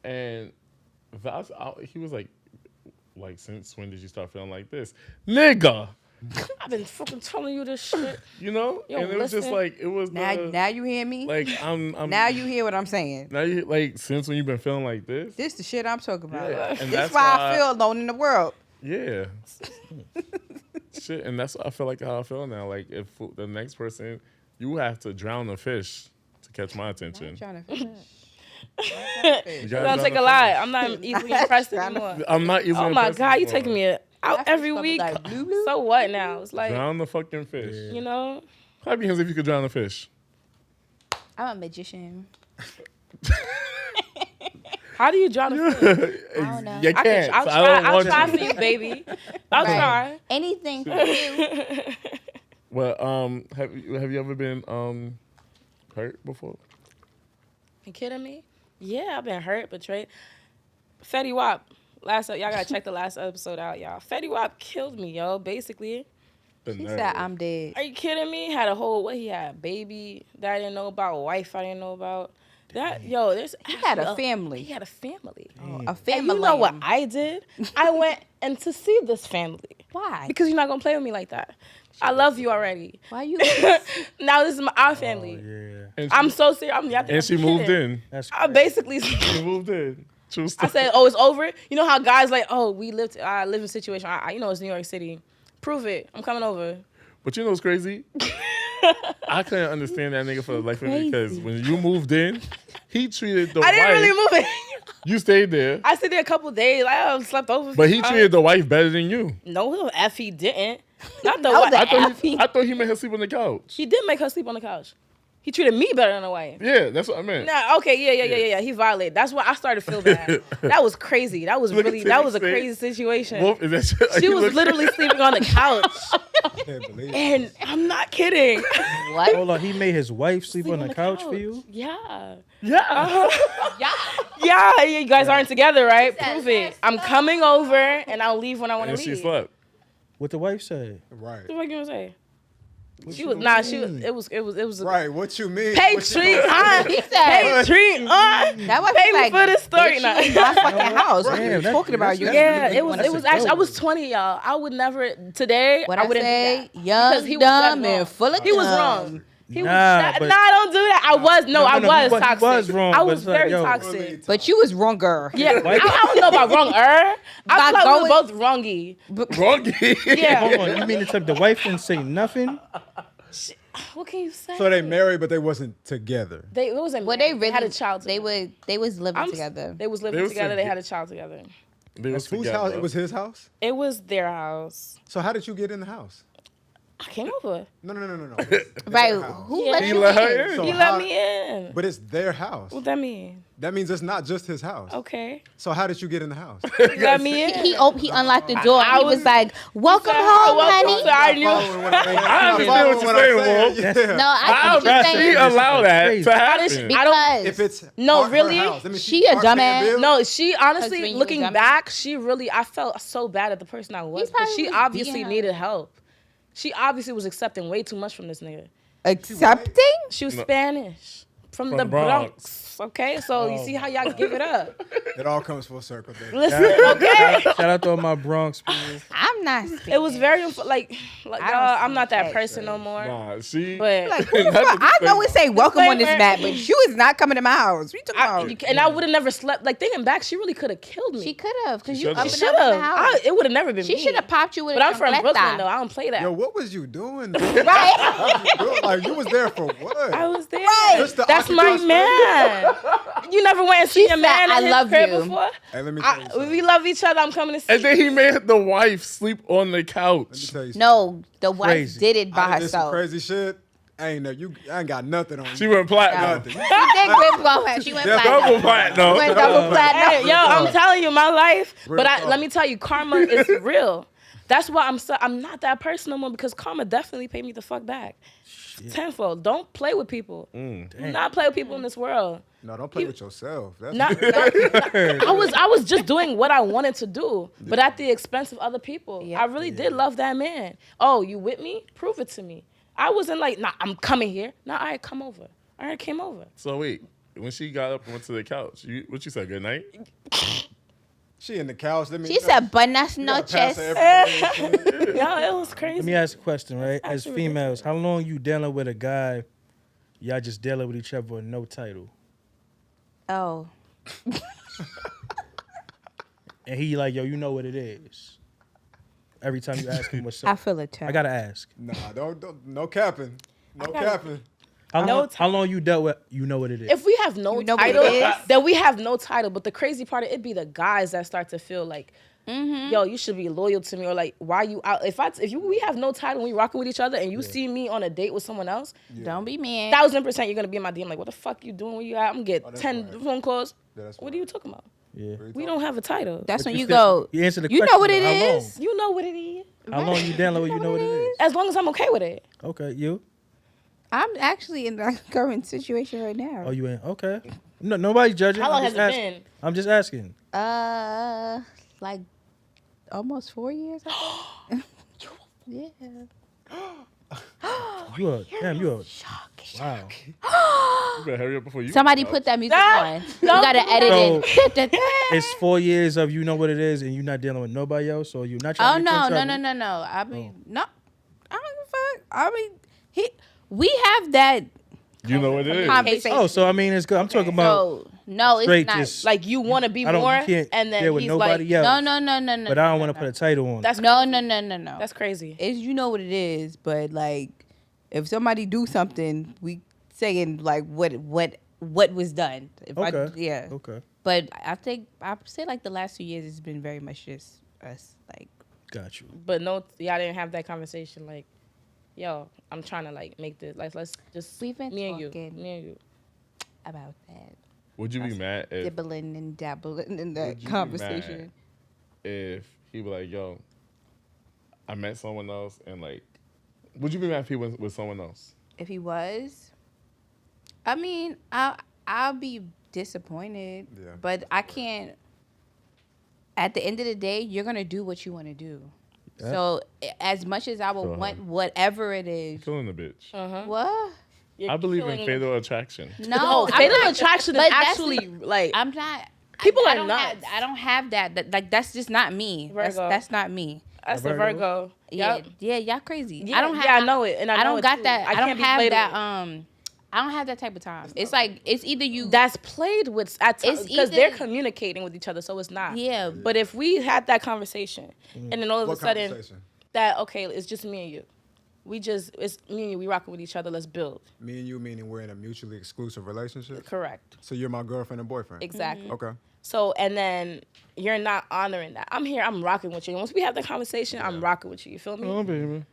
and he was like, since when did you start feeling like this, nigga? I've been fucking telling you this shit. You know, Yo, and it was just listen. like it was Now you hear me? like I'm Now you hear what I'm saying. now you like since when you've been feeling like this. This the shit I'm talking about. Yeah, and This that's is why I why- feel alone in the world. Yeah. Shit, and that's I feel like how I feel now. Like if the next person, you have to drown a fish to catch my attention. I'm trying to You It's gotta gonna drown take a a lot. fish. I'm not easily impressed Trying to- anymore. I'm not even. Oh my impressed God, you anymore. taking me out That every fish week? like blue, blue. So what now? It's like, Drown the fucking fish. you know, Clap your hands if you could drown a fish. I'm a magician. how do you drown a fish? I don't know. You I can't. I'll so try. I don't I'll want try you. for you, baby. I'll Right. try. Anything for you. Well, have you ever been hurt before? You kidding me? Yeah, I've been hurt, betrayed. Fetty Wap. Y'all gotta check the last episode out, y'all. Fetty Wap killed me, yo. Basically, The He nerve. said I'm dead. are you kidding me? Had a whole he had? Baby that I didn't know about, wife I didn't know about. That yo, there's He had a actually family. He had a family. A family. And you know what I did? I went and to see this family Why? because you're not gonna play with me like that. I love you already. Why you? Now this is our family. Yeah, And I'm so serious. and she moved in. that's I basically. She moved in. True I story. said, "Oh, it's over." You know how guys like, "Oh, I live in a situation. You know, it's New York City. Prove it. I'm coming over." But you know what's crazy? I couldn't understand that nigga for the life of me because when you moved in, he treated the I didn't wife. really move it. You stayed there, I stayed there a couple days. I slept over. but he treated the wife better than you. No, F he didn't. Not the That was wife. a- I thought he made her sleep on the couch. He did make her sleep on the couch. He treated me better than the wife. Yeah, that's what I meant. Nah, okay, yeah. He violated. That's why I started to feel bad. That was crazy. That was Look at that was a Timmy's crazy situation. Wolf, is that are She you was looking- literally sleeping on the couch, Can't believe it. and I'm not kidding. What? hold on. He made his wife sleep on the couch for you. Yeah. Yeah. Yeah, you guys aren't together, right? Prove it. I'm coming over, and I'll leave when I want to And leave. she slept. What the wife said? Right. What you gonna say? What She you was nah. She mean? was. It was. Right. What you mean? Patreon. He said Patreon. that was Pay me like, for the story. bitch, Nah. you in my fucking house. What Damn, are you that- talking about? You. Yeah, really it was. that's It was a actually. I dope. was 20, y'all. I would never today. What I I wouldn't say? do that. Because Young, he was that dumb, wrong. and full of He was dumb. wrong. He Nah, was. but- Nah, don't do that. I was. No, I no, was he toxic. was wrong, I but was it's like, very yo. toxic. But you was wronger. Yeah, I Why- don't know about wrong. I By feel like we going- were both wrongy. Wrong. Yeah. Hold on. You mean to tell the wife didn't say nothing? What can you say? So they married, but they wasn't together. They wasn't. Well, they married. really had a child. They together. was living I'm- together. They was living They was together. They together. had a child together. They was Whose together. house? It was his house. It was their house. So how did you get in the house? I came over. No. Right? Their house. Who Yeah. let He you let her in? in. So He how- let me in. But it's their house. What that mean? That means it's not just his house. Okay. So how did you get in the house? He let me in. He unlocked the door. I He was was- like, "Welcome Said, home, welcome honey." to our new. I understand what you're saying, Wolf. Yeah. No, I How think you're does she saying allow that crazy. to happen? because If it's No, her really? house, that means She a part paying dumbass. bills? No, she when honestly, you looking was dumb. back, I felt so bad at the person I was. He Because she probably was obviously beating her. needed help. She obviously was accepting way too much from this nigga. accepting. She was No. Spanish. From the Bronx. Okay, so you see how y'all give it up. It all comes full circle, baby. Listen, okay. Shout out to all my Bronx people. I'm not. Speaking. It was very like I y'all, don't I'm see not that that person no more. Nah, she. But Like, who the fuck? I know it say welcome on this Disclaimer. map, but you is not coming to my house. We talking about. and I would have never slept. Like thinking back, she really could have killed me. She could have, because She you should've. up She and down should the have. house. It would have never been She me. should have popped you with But a I'm from chancleta. Brooklyn though. I don't play that. Yo, what was you doing? Right? Like you was there for what? I was there. Right. Just to That's That's my man. You never went and see your man I in his love crib you. before? Hey, let me tell you something. We love each other. I'm coming to see And then he made the wife sleep on the Let me couch. tell you something. No, the wife Crazy. did it by I did some herself. crazy shit. I ain't got nothing on She you. went platinum. Nothing. She did rip platinum. She went Yeah, Double platinum. platinum. She went double platinum. Hey, yo, I'm telling you, my life. Real But talk. let me tell you, karma is real. That's why I'm not that person no more because karma definitely paid me the fuck back. Tenfold. Don't play with people. Do not play with people in this world. No, don't play with yourself. That's I was just doing what I wanted to do, but at the expense of other people. Yep. I really did love that man. Oh, you with me? Prove it to me. I wasn't like, nah, I'm coming here. Nah, all right, come over. All right, came over. So wait, when she got up and went to the couch, what you said? Good night. she in the couch. Let me. She said, buenas You gotta pass noches. her every day. Yo, it was crazy. Let me ask a question, right? As actually females, how long you dealing with a guy? Y'all just dealing with each other with no title, Oh. and he like, yo, you know what it is. Every time you ask him what's I up, feel attacked. I gotta ask. Nah, don't. No capping. No gotta- capping. How long you dealt with? You know what it is. If we have no You know what title, it is? then we have no title. But the crazy part, it'd be the guys that start to feel like, yo, you should be loyal to me, or like, why you out? We have no title, and we rocking with each other, and you see me on a date with someone else, Don't be mad. 1000% you're gonna be in my DM like, what the fuck you doing? Where you at? I'm gonna get that's 10 right. phone calls. Yeah, that's What right. are you talking about? yeah. We don't have a title. That's But when you you still- go. you answer the You know question, what it how long? is. You know what it is. How long you dealing with? You know what it is. As long as I'm okay with it. Okay, you. I'm actually in the current situation right now. Oh, you ain't okay. No, nobody's judging. How long I'm has just it asking. been? I'm just asking. Like almost 4 years. I think. Yeah. You are damn. You are wow. You better hurry up before you. Somebody go. put that music Ah, on. You gotta edit it. It's 4 years of you know what it is, and you're not dealing with nobody else, or you're not Oh trying to no, get no, in no, trouble. no, no. I mean, no. I don't give a fuck. I mean, we have that You know what it is. conversation. Oh, so I mean, it's good. I'm talking about So no, it's straight not. just Like you want to be I don't. more, You can't and then deal with he's nobody like, else. No. But I don't no, want to put a title on. that's No. that's crazy. It's you know what it is, but like if somebody do something, we saying like what was done. If Okay. yeah. Okay. But I think I say like the last 2 years it's been very much just us like Got you. But no, y'all didn't have that conversation. Like, yo, I'm trying to like make this. Like, let's just We've been me and you, talking. me and you. about that. Would you be mad if Dibbling and dabbling in that Would you be conversation. if he was like, yo, I met someone else and like, would you be mad if he went with someone else? If he was, I mean, I'll be disappointed, Yeah. but I can't. At the end of the day, you're gonna do what you want to do. Yeah. So as much as I would Uh-huh. want whatever it is, Killing the bitch. what? You're I believe in killing- fatal attraction. No, No, I'm fatal not- attraction is but that's- actually like I'm not. People I are don't nuts. I don't have that. Like that's just not me. Virgo. That's not me. that's a Virgo? Virgo. Yeah, Yup. yeah, y'all crazy. Yeah, I don't have. yeah, I know it, and I know don't it got too. that. I I don't can't be have played that. with. I don't have that type of time. It's like it's either you. That's played with at times It's because either- they're communicating with each other, so it's not. Yeah. But if we had that conversation, and then all of What a sudden conversation? that okay, it's just me and you. It's me and you. We rocking with each other. Let's build. Me and you meaning we're in a mutually exclusive relationship. Correct. So you're my girlfriend and boyfriend. Exactly. Okay. So and then you're not honoring that. I'm here. I'm rocking with you. And once we have the conversation, I'm rocking with you. You feel me? Oh, baby.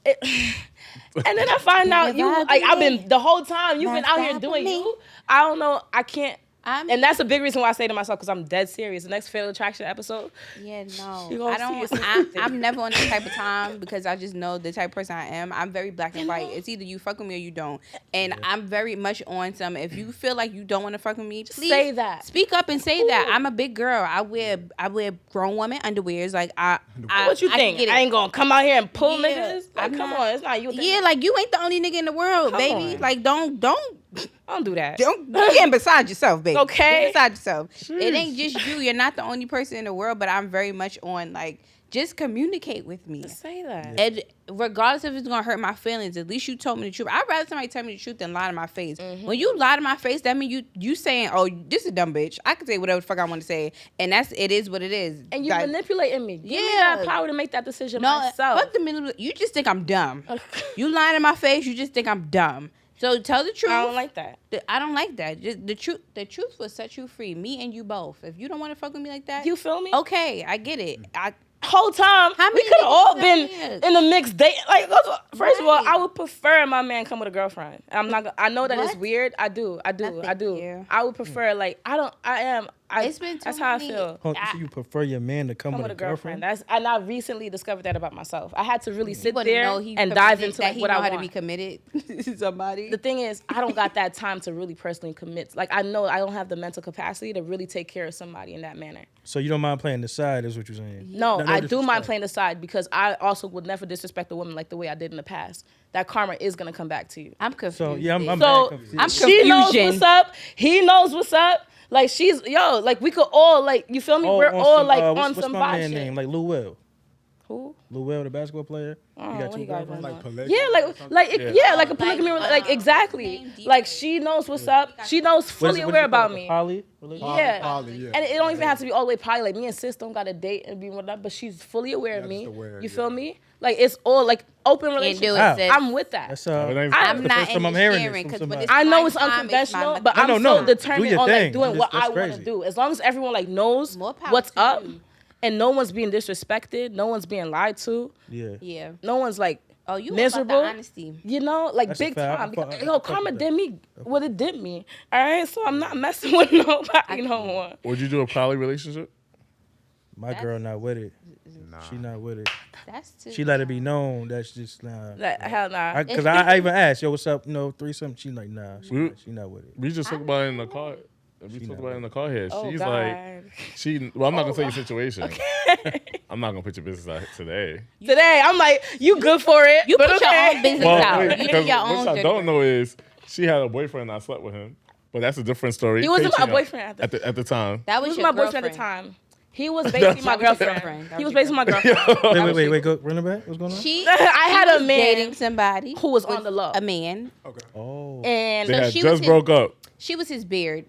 And then I find out you vibe like I've with been the whole time you've been Vibe out here with doing me. you. I don't know. I can't. I'm, And that's a big reason why I say to myself because I'm dead serious. The next Fatal Attraction episode, yeah, no. You gonna I don't. see it. I'm never on that type of time because I just know the type of person I am. I'm very black and white. It's either you fuck with me or you don't. And I'm very much on some. If you feel like you don't want to fuck with me, please say that. Speak up and say that. I'm a big girl. I wear grown woman underwears. Like I What you I think? get it. I ain't gonna come out here and pull Yeah, niggas. Like, I'm come not- on, it's not you. Yeah, like you ain't the only nigga in the world, Come baby. on. Like don't don't do that. get beside yourself, baby. Okay. Get beside yourself. It ain't just you. You're not the only person in the world, but I'm very much on like just communicate with me. Say that. And regardless if it's gonna hurt my feelings, at least you told me the truth. I'd rather somebody tell me the truth than lie to my face. When you lie to my face, that means you saying, "Oh, this is a dumb bitch." I can say whatever the fuck I want to say, and it is what it is. And you Like, manipulating me. Give me Yeah. that power to make that decision no, myself. fuck the middle. You just think I'm dumb. You lying in my face. You just think I'm dumb. So tell the truth. I don't like that. I don't like that. Just the truth will set you free. Me and you both. If you don't want to fuck with me like that, You feel me? okay, I get it. Whole time, How we many could have all niggas been out here? in the mixed date. Like, first of all, Right. I would prefer my man come with a girlfriend. I'm not. I know that it's What? weird. I do. thank you. I would prefer like It's been too that's how I many- feel. Hold on, so you prefer your man to come with a girlfriend? And I recently discovered that about myself. I had to really sit Wouldn't there know he and dive committed, into that like he what know I how want. to be committed to somebody. The thing is, I don't got that time to really personally commit. Like, I know I don't have the mental capacity to really take care of somebody in that manner. So you don't mind playing the side, is what you're saying? No, No I do mind disrespect. playing the side because I also would never disrespect a woman like the way I did in the past. That karma is gonna come back to you. I'm confused. So yeah, I'm dude. mad So confused. I'm she knows confusion. what's up. He knows what's up. Like like we could all like, you feel me? Oh, We're on all some, like what's, on what's some my vibe man shit. name? Like Lou Will. Who? Lou Will, the basketball player. Oh, He got what two he got girlfriends. going Like on? polygamy Yeah, or like something? like Yeah. like a polygamy, like exactly. Like she knows what's up. She knows fully aware about me. Poly relationship? Yeah. Poly, yeah. And it don't even have to be all the way poly. Like me and sis don't got a date and be whatnot, but she's fully aware of Yeah, me. just aware, You feel yeah. me? Like it's all like open Can't relationship. do Wow. it, sis. I'm with that. That's I'm the not first time in I'm the hearing sharing this 'cause from when somebody. it's I know my it's time, it's unconventional, my but No, I'm no, so no. Do determined your on thing. like doing It's what just I want to crazy. do. As long as everyone like knows More power what's to up you. and no one's being disrespected, no one's being lied to, Yeah. Yeah. no one's like Oh, you miserable. about the honesty. You know, like That's a big fact. time. I fuck- Because, I fuck karma with did that. me what it did me. All right, so I'm not messing with nobody no more. Would you do a poly relationship? My girl That's- not with it. Nah. She not with it. That's too. She let it be known that's just nah. Like, hell nah. Because I even asked, yo, what's up? You know, threesome. She like, nah. We- She not with it. We just talked about it in the car. We She talked not about it in the car here. Oh, She's God. like, well, I'm not gonna tell you the situation. I'm not gonna put your business out today. Today, I'm like, you good for it. You but put okay. your own business Well, out. wait, You do because your what own. I dirty don't work. know is she had a boyfriend and I slept with him, but that's a different story. He wasn't my Patreon. boyfriend at the time. That He was was your my boyfriend at the girlfriend. time. He was basically my girlfriend. He was basically my girlfriend. Wait. Go run it back. What's going on? She I had she a was man dating somebody who was with on the low. a man, Okay. Oh. And They So had she was just his- broke up, she was his beard.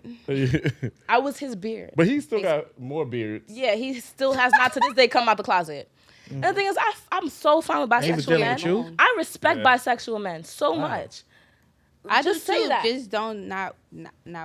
I was his beard. but he still got more beards. Yeah, he still has not to this day come out the closet. And the thing is, I'm so fine with He was bisexual dealing men. with you? I respect Yeah. bisexual men so much. I Just just say say that. Just don't not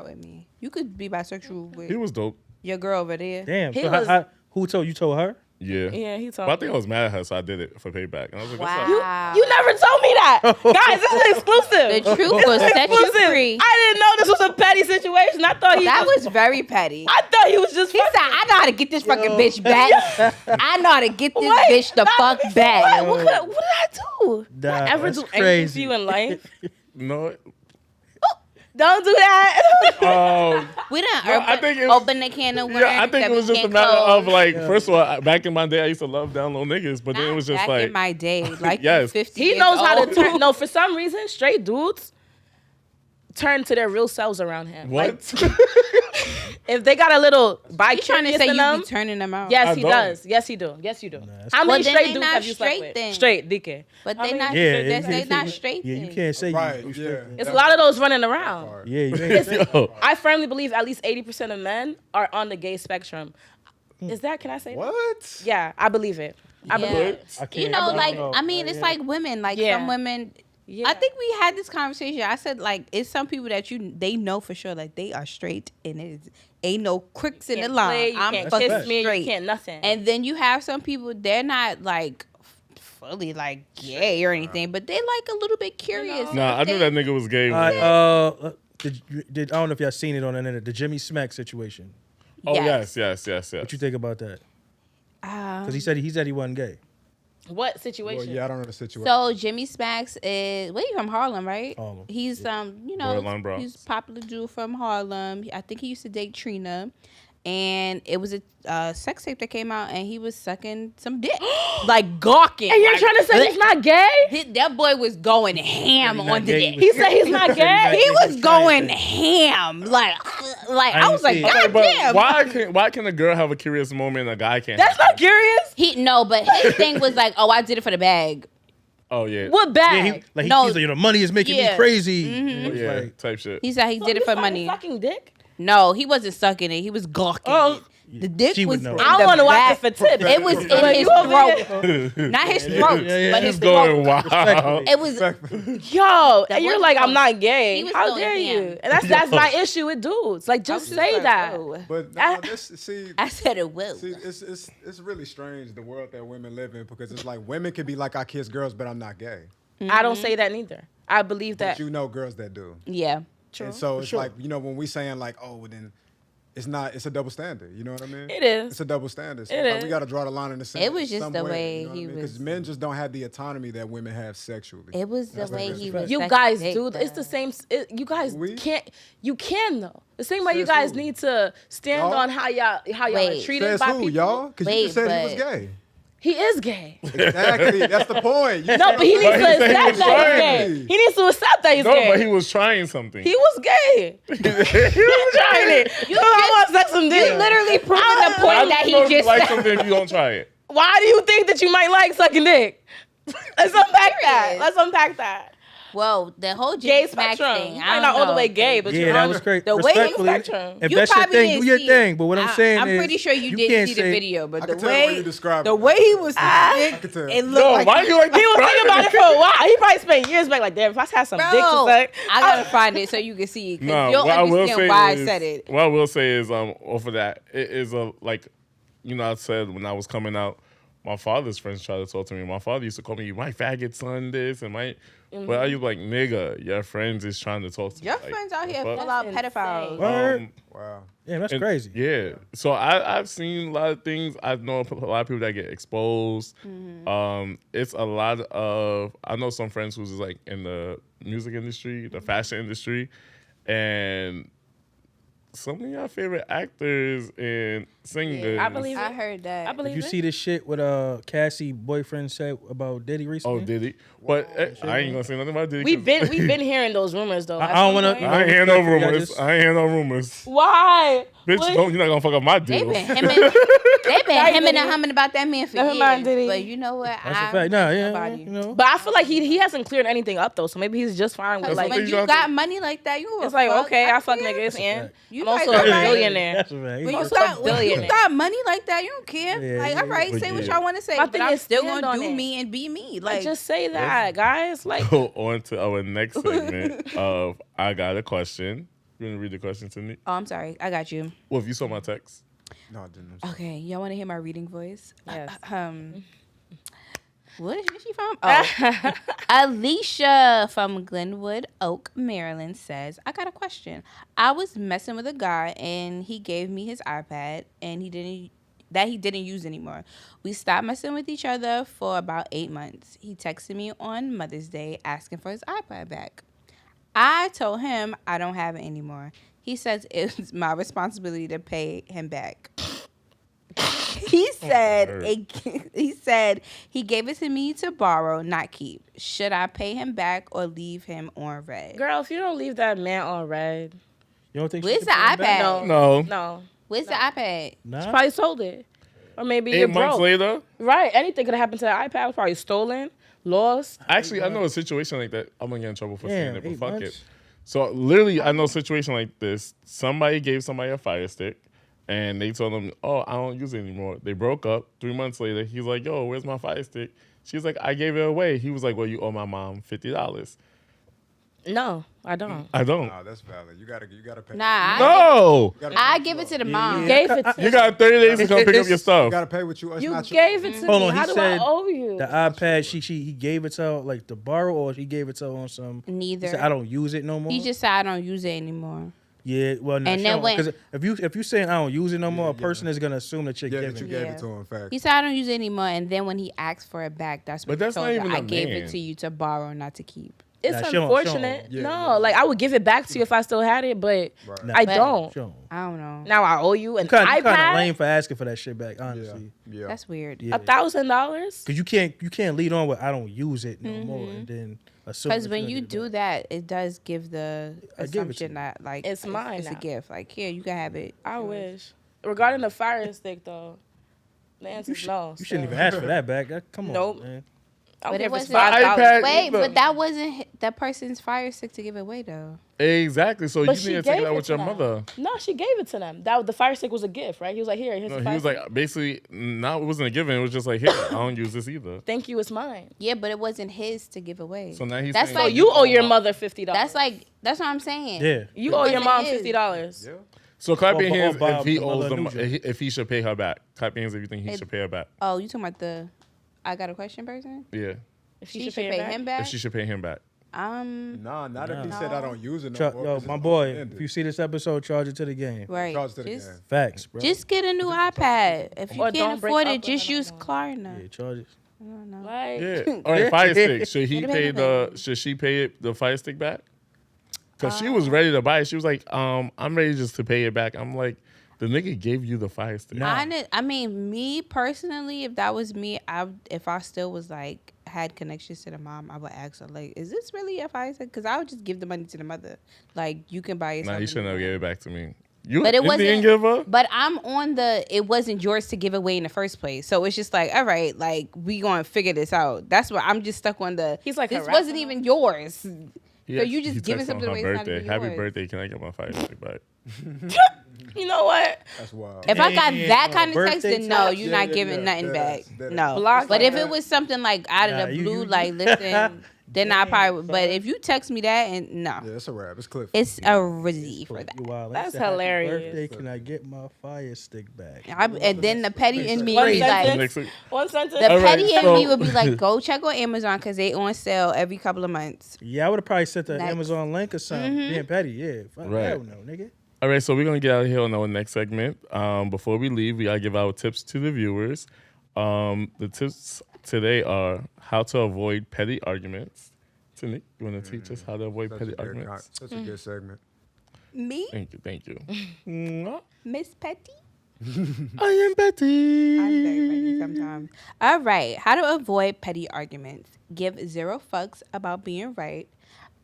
with me. You could be bisexual with He was dope. your girl over there. Damn. He So was- who told you? Told her? Yeah. Yeah, he But I told think me. I was mad at her, so I did it for payback. And I was like, what's up? Wow. You never told me that. Guys, this is exclusive. The truth will set you Exclusive. free. I didn't know this was a petty situation. I thought he That was very petty. I thought he was just He said, "I know how to get this fucking bitch back. I know how to get this What? bitch the fuck back." What did I do? Did I Nah, ever that's do anything crazy. to you in life? No. Don't do that. We done No, I think it was- open the can of worms. Yeah, I think that it was we just a can't matter close. of like, first of all, back in my day, I used to love down low niggas, but then it Not was just back like, in my day, like Yes. 50 He years knows how old. to turn. No, for some reason, straight dudes turn to their real selves around him. what? Like, if they got a little You trying to bi-curious say in you them, be turning them out? yes, I he don't. does. Yes, he do. Yes, you do. that's How Well, many then straight they dudes not have you slept straight with? then. Straight, DK. But How they many- not. Yeah, They not straight. Yeah, you then. can't say Right, you. yeah. It's a lot of those running around. Yeah, you ain't Yo, I firmly believe at least 80% of men are on the gay spectrum. Is that? Can I say that? What? Yeah, I believe it. I believe Yeah. it. I can't. You know, I like don't know. I mean, it's like women. Like Yeah. some women. Yeah. I think we had this conversation. I said like it's some people that they know for sure like they are straight and it ain't no cricks in the Can't line. play, you I'm can't fucking kiss me, straight. you can't nothing. And then you have some people they're not like fully like gay or anything, but they like a little bit curious. nah, I knew that nigga was gay. Did I don't know if y'all seen it on the internet, the Jimmy Smack situation. Oh yes. What you think about that? Um, Because he said he wasn't gay. what Well, situation? yeah, I don't know the situation. So Jimmy Smacks is he from Harlem, right? Harlem, He's you know, Borderline Bronx. he's a popular dude from Harlem. I think he used to date Trina. And it was a sex tape that came out, and he was sucking some dick, like gawking. And you're like, trying to say he's not gay? that boy was going ham He's on not the gay. dick. He said he's not gay? He was going trying ham, like I ain't was like, see it. God Okay, but damn. why can a girl have a curious moment and a guy can't? That's have not curious. But his thing was like, oh, I did it for the bag. it? Oh yeah. What Yeah, bag? No. he's like, the money is making me Yeah. crazy. Mm-hmm. Yeah, Like, type shit. He said he did it for money. Fucking dick. No, he wasn't sucking it. He was gawking Oh. it. The dick She would was know. in I don't the want to watch back. it for tips. It was in But his you over throat. here- Not his throat, but his It's going throat. wild. It was Yo, That and you're was like, I'm close. not gay. He was How going dare ham. you? And that's my issue with dudes. Like, I just was say like, that. whoa. But no, this see. I said it will. See, it's really strange the world that women live in because it's like women can be like I kiss girls, but I'm not gay. I don't say that neither. I believe But that. you know girls that do. Yeah. And so it's like, you know, when we saying like, oh, well, then it's a double standard. You know what I mean? It is. It's a double standard. So It like, is. we got to draw the line in the sand. It was just the way he Because was- men just don't have the autonomy that women have sexually. It was the way he was. You sucking guys dick, do. It's though. the same. You guys We? can't. You can though. The same way you Says guys who? need to stand Y'all? on how y'all are Wait. treated Says by who, people. y'all? Because you Wait, just said he was but- gay. He is gay. Exactly. That's the point. You No, but he needs to But he said he accept was that he's trying. gay. He needs to accept that he's No, gay. but he was trying something. He was gay. He was trying it. You I want to suck some dick. You literally proving the How point do that you know he you just like said. something if you don't try it? Why do you think that you might like sucking dick? Let's unpack that. Period. Let's unpack that. Well, the whole Gay Jay Smack spectrum. thing. You I might don't not all the know. way gay, but Yeah, you're that on was great. the way you Respectfully, spectrum. if You that's your probably thing, didn't do your see it. thing. But what I'm saying I'm is, pretty sure you can't didn't see the say- video, but I the can tell when you way describe the it. way he was I sick, can tell. it looked No, like why you like He was thinking about it for a while. He probably spent years back like, damn, if I had some dick to Bro, suck. I gotta find it so you can see. 'Cause No, you'll what I will understand say why is, I said it. What I will say is, off of that, it is a like, you know, I said when I was coming out, my father's friends tried to talk to me. My father used to call me my faggot son, this and my. But I was like, nigga, your friends is trying to talk to Your me. Like, friends out the here fuck? full out That's pedophiles. insane. Word. Wow. Yeah, that's And- crazy. Yeah. So I've seen a lot of things. I know a lot of people that get exposed. It's a lot of. I know some friends who's like in the music industry, the fashion industry, and some of your favorite actors and singers. I believe I heard that. I believe You it. see this shit with Cassie boyfriend said about Diddy recently? Oh, did he? But I ain't gonna say nothing about Diddy. We've been hearing those rumors though. I don't wanna- I ain't hearing no Respectfully, I rumors. just- I ain't hearing no rumors. Why? Bitch, What? don't, you're not gonna fuck up my They deal. been hemming and Diddy. humming about that man for Never mind, years. Diddy. But you know what? That's a fact. No, yeah, nobody. you know. But I feel like he hasn't cleared anything up though, so maybe he's just fine with Because like. what when they you trying got to- money like that, you It's like okay, I fuck care. niggas and fact. You I'm also like, a alright. billionaire. That's a fact. When you Also got a when you billionaire. got money like that, you don't care. Yeah, like, yeah, all right, but say what yeah. y'all want to say, My but thing I'm is still stand gonna on do it. me and be me. Like Like, just say that, guys. Like Go on to our next segment of I got a question. You wanna read the question to me? oh, I'm sorry, I got you. Well, if you saw my text. No, I didn't. I'm sorry. Okay, y'all want to hear my reading voice? Yes. Where's she from? Oh, Alicia from Glenwood Oak, Maryland says, I got a question. I was messing with a guy and he gave me his iPad and he didn't use anymore. We stopped messing with each other for about 8 months. He texted me on Mother's Day asking for his iPad back. I told him I don't have it anymore. He says it's my responsibility to pay him back. He said he gave it to me to borrow, not keep. Should I pay him back or leave him on red? girl, if you don't leave that man on red, You don't think Where's she the should pay him back? iPad? no, No. no. Where's the iPad? Nah. Probably sold it. Or maybe 8 you're months broke. later. Right. Anything could have happened to the iPad. It was probably stolen, lost. Actually, I know a situation like that. I'm gonna get in trouble for saying Damn, it, but 8 fuck months? it. So literally, I know a situation like this. Somebody gave somebody a Fire Stick, and they told them, "Oh, I don't use it anymore." They broke up. 3 months later, he's like, "Yo, where's my Fire Stick?" She's like, "I gave it away." He was like, "Well, you owe my mom $50." No, I don't. I don't. Nah, that's valid. You gotta pay. Nah, No, You gotta I pay give what it to the you mom. You gave it to you got 30 days to come pick up your owe. You stuff. gotta pay what you. It's You not gave your, it to Hold me. on, How he do said I owe you? The iPad, he gave it to her like to borrow, or he gave it to her on some. He Neither. said, I don't use it no more. He just said I don't use it anymore. Yeah, well, no, And then when- because if you saying I don't use it no more, a yeah. person is gonna assume that you're Yeah, giving that you it. gave Yeah. it to him. Fact. He said I don't use it anymore, and then when he asked for it back, that's what But he that's told not her. even I a gave man. it to you to borrow, not to keep. It's Nah, she don't- unfortunate. Yeah, no, yeah. like I would give it back to you if I still had it, but Right. Nah, I But- don't. Sure. I don't know. Now I owe you an You kind of iPad. lame for asking for that shit back, Yeah. honestly. Yeah. That's weird. Yeah. $1,000. Because you can't lead on with I don't use it no more, and then assume Because that when you're you gonna do get it that, it does give the I give it to assumption you. that like It's mine It's a now. gift. Like here, you can have it. I wish. Regarding the Fire Stick, though, the answer is no. back. You shouldn't so. even ask for that back. Come Nope. on, man. I don't But care it if it's wasn't- $5. iPad- Wait, the- but that wasn't that person's fire stick to give away though. Exactly. So But you she need to take gave it out it with to your them. mother. No, she gave it to them. The fire stick was a gift, right? He was like, here's No, the he fire was stick. like, basically, it wasn't a given. It was just like, here, I don't use this either. Thank you, it's mine. Yeah, but it wasn't his to give away. So now he's That's saying, like So you owe your mother $50. that's what I'm saying. Yeah. You owe your mom It is. $50. Yeah. So clap your Or hands buy if he the owes mother the a new money, joint. if he should pay her back. Clap your hands if you think he should pay her back. Oh, you talking about the I got a question person? Yeah. If She should pay him back. If she should pay him back. Nah, not if he said I don't use it no Yo, more. 'cause my it's boy, open-ended. if you see this episode, charge it to the game. Right. Charge to the Just, game. Facts, bro. just get a new iPad. If you Or can't don't break afford up it, with just her no use more. Klarna. Yeah, charge it. I don't know. Like, Yeah. All right, fire stick. Should he Get a pay baby. should she pay the fire stick back? Because she was ready to buy it. She was like, I'm ready just to pay it back. I'm like, the nigga gave you the fire stick. Nah. I mean, me personally, if that was me, if I still was like had connections to the mom, I would ask her like, "Is this really a fire stick?" Because I would just give the money to the mother. Like, you can buy yourself. Nah, you a shouldn't new have one. gave it back to me. You But it Indian wasn't. giver? But I'm on the. It wasn't yours to give away in the first place, so it's just like, all right, like we gonna figure this out. That's why I'm just stuck on the. He's like, this harassing wasn't her? even yours. Yeah, So you just he giving texted on something her away. It's not birthday. even Happy yours. birthday. Can I get my fire stick back? you know what? That's wild. If I got Damn, that kind of birthday text, then no, text? you're Yeah, not yeah, giving yeah. nothing back. That is. No. Block But like if that. it was something like out of Nah, the you- blue, you- like listen, then I probably would. But son. if you text me that, and no, Yeah, it's a wrap. It's Cliff. it's a rizzy for that. You wild. That's He said, "Happy hilarious." Birthday, can I get my fire stick back? And then the petty in me One would be like, sentence. Next week. One sentence. the All right, petty in so- me would be like, go check on Amazon because they on sale every couple of months. Yeah, I would have probably sent the Next. Amazon link or something. Being petty, yeah. Fuck, Right. hell no, nigga. All right, so we're gonna get out of here on our next segment. Before we leave, we gotta give our tips to the viewers. The tips today are how to avoid petty arguments. Tanique, you wanna teach us how to avoid Such petty a good, arguments? such a good segment. Me, Thank you. Mwah. Miss Petty. I am Betty. I'm very petty sometimes. All right. How to avoid petty arguments. Give zero fucks about being right.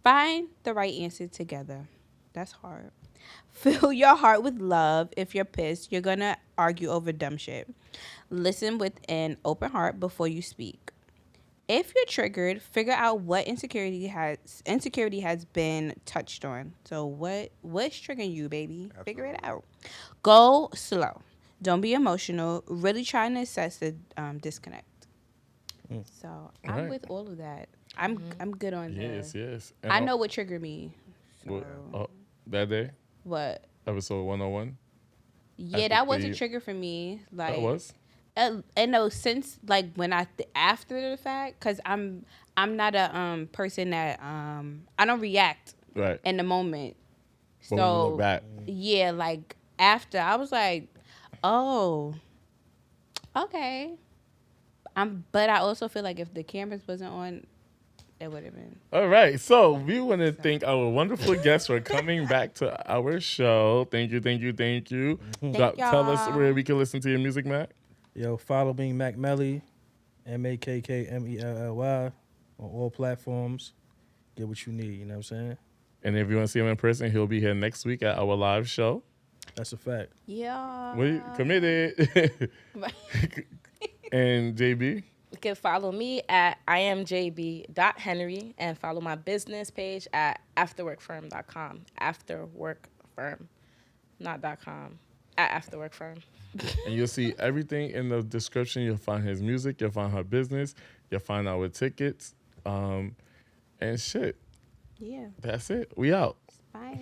Find the right answer together. That's hard. Fill your heart with love. If you're pissed, you're going to argue over dumb shit. Listen with an open heart before you speak. If you're triggered, figure out what insecurity has been touched on. So what's triggering you, baby? Figure it out. Go slow. Don't be emotional. Really try and assess the disconnect. So I'm Right. with all of that. I'm good on Yes, that. yes. And I know what triggered me. What, So, that day, what? episode 101. Yeah, think that was a the- trigger for me. Like That was. and no, since like when after the fact, because I'm not a person that I don't react Right. in the moment. But when you So look back, yeah, like after I was like, oh, okay. But I also feel like if the cameras wasn't on, it would have been. all right, so we want to thank our wonderful guests for coming back to our show. Thank you. Tell us y'all. where we can listen to your music, Matt. Yo, follow me, MAKK MELLY, MAKK MELLY, on all platforms. Get what you need, you know what I'm saying? And if you want to see him in person, he'll be here next week at our live show. That's a fact. Yeah. We committed. And JB. You can follow me at imjb.henry and follow my business page at afterworkfirm.com. Afterworkfirm, not .com. At afterworkfirm. And you'll see everything in the description. You'll find his music. You'll find her business. You'll find our tickets. And shit. Yeah. That's it. We out. Bye.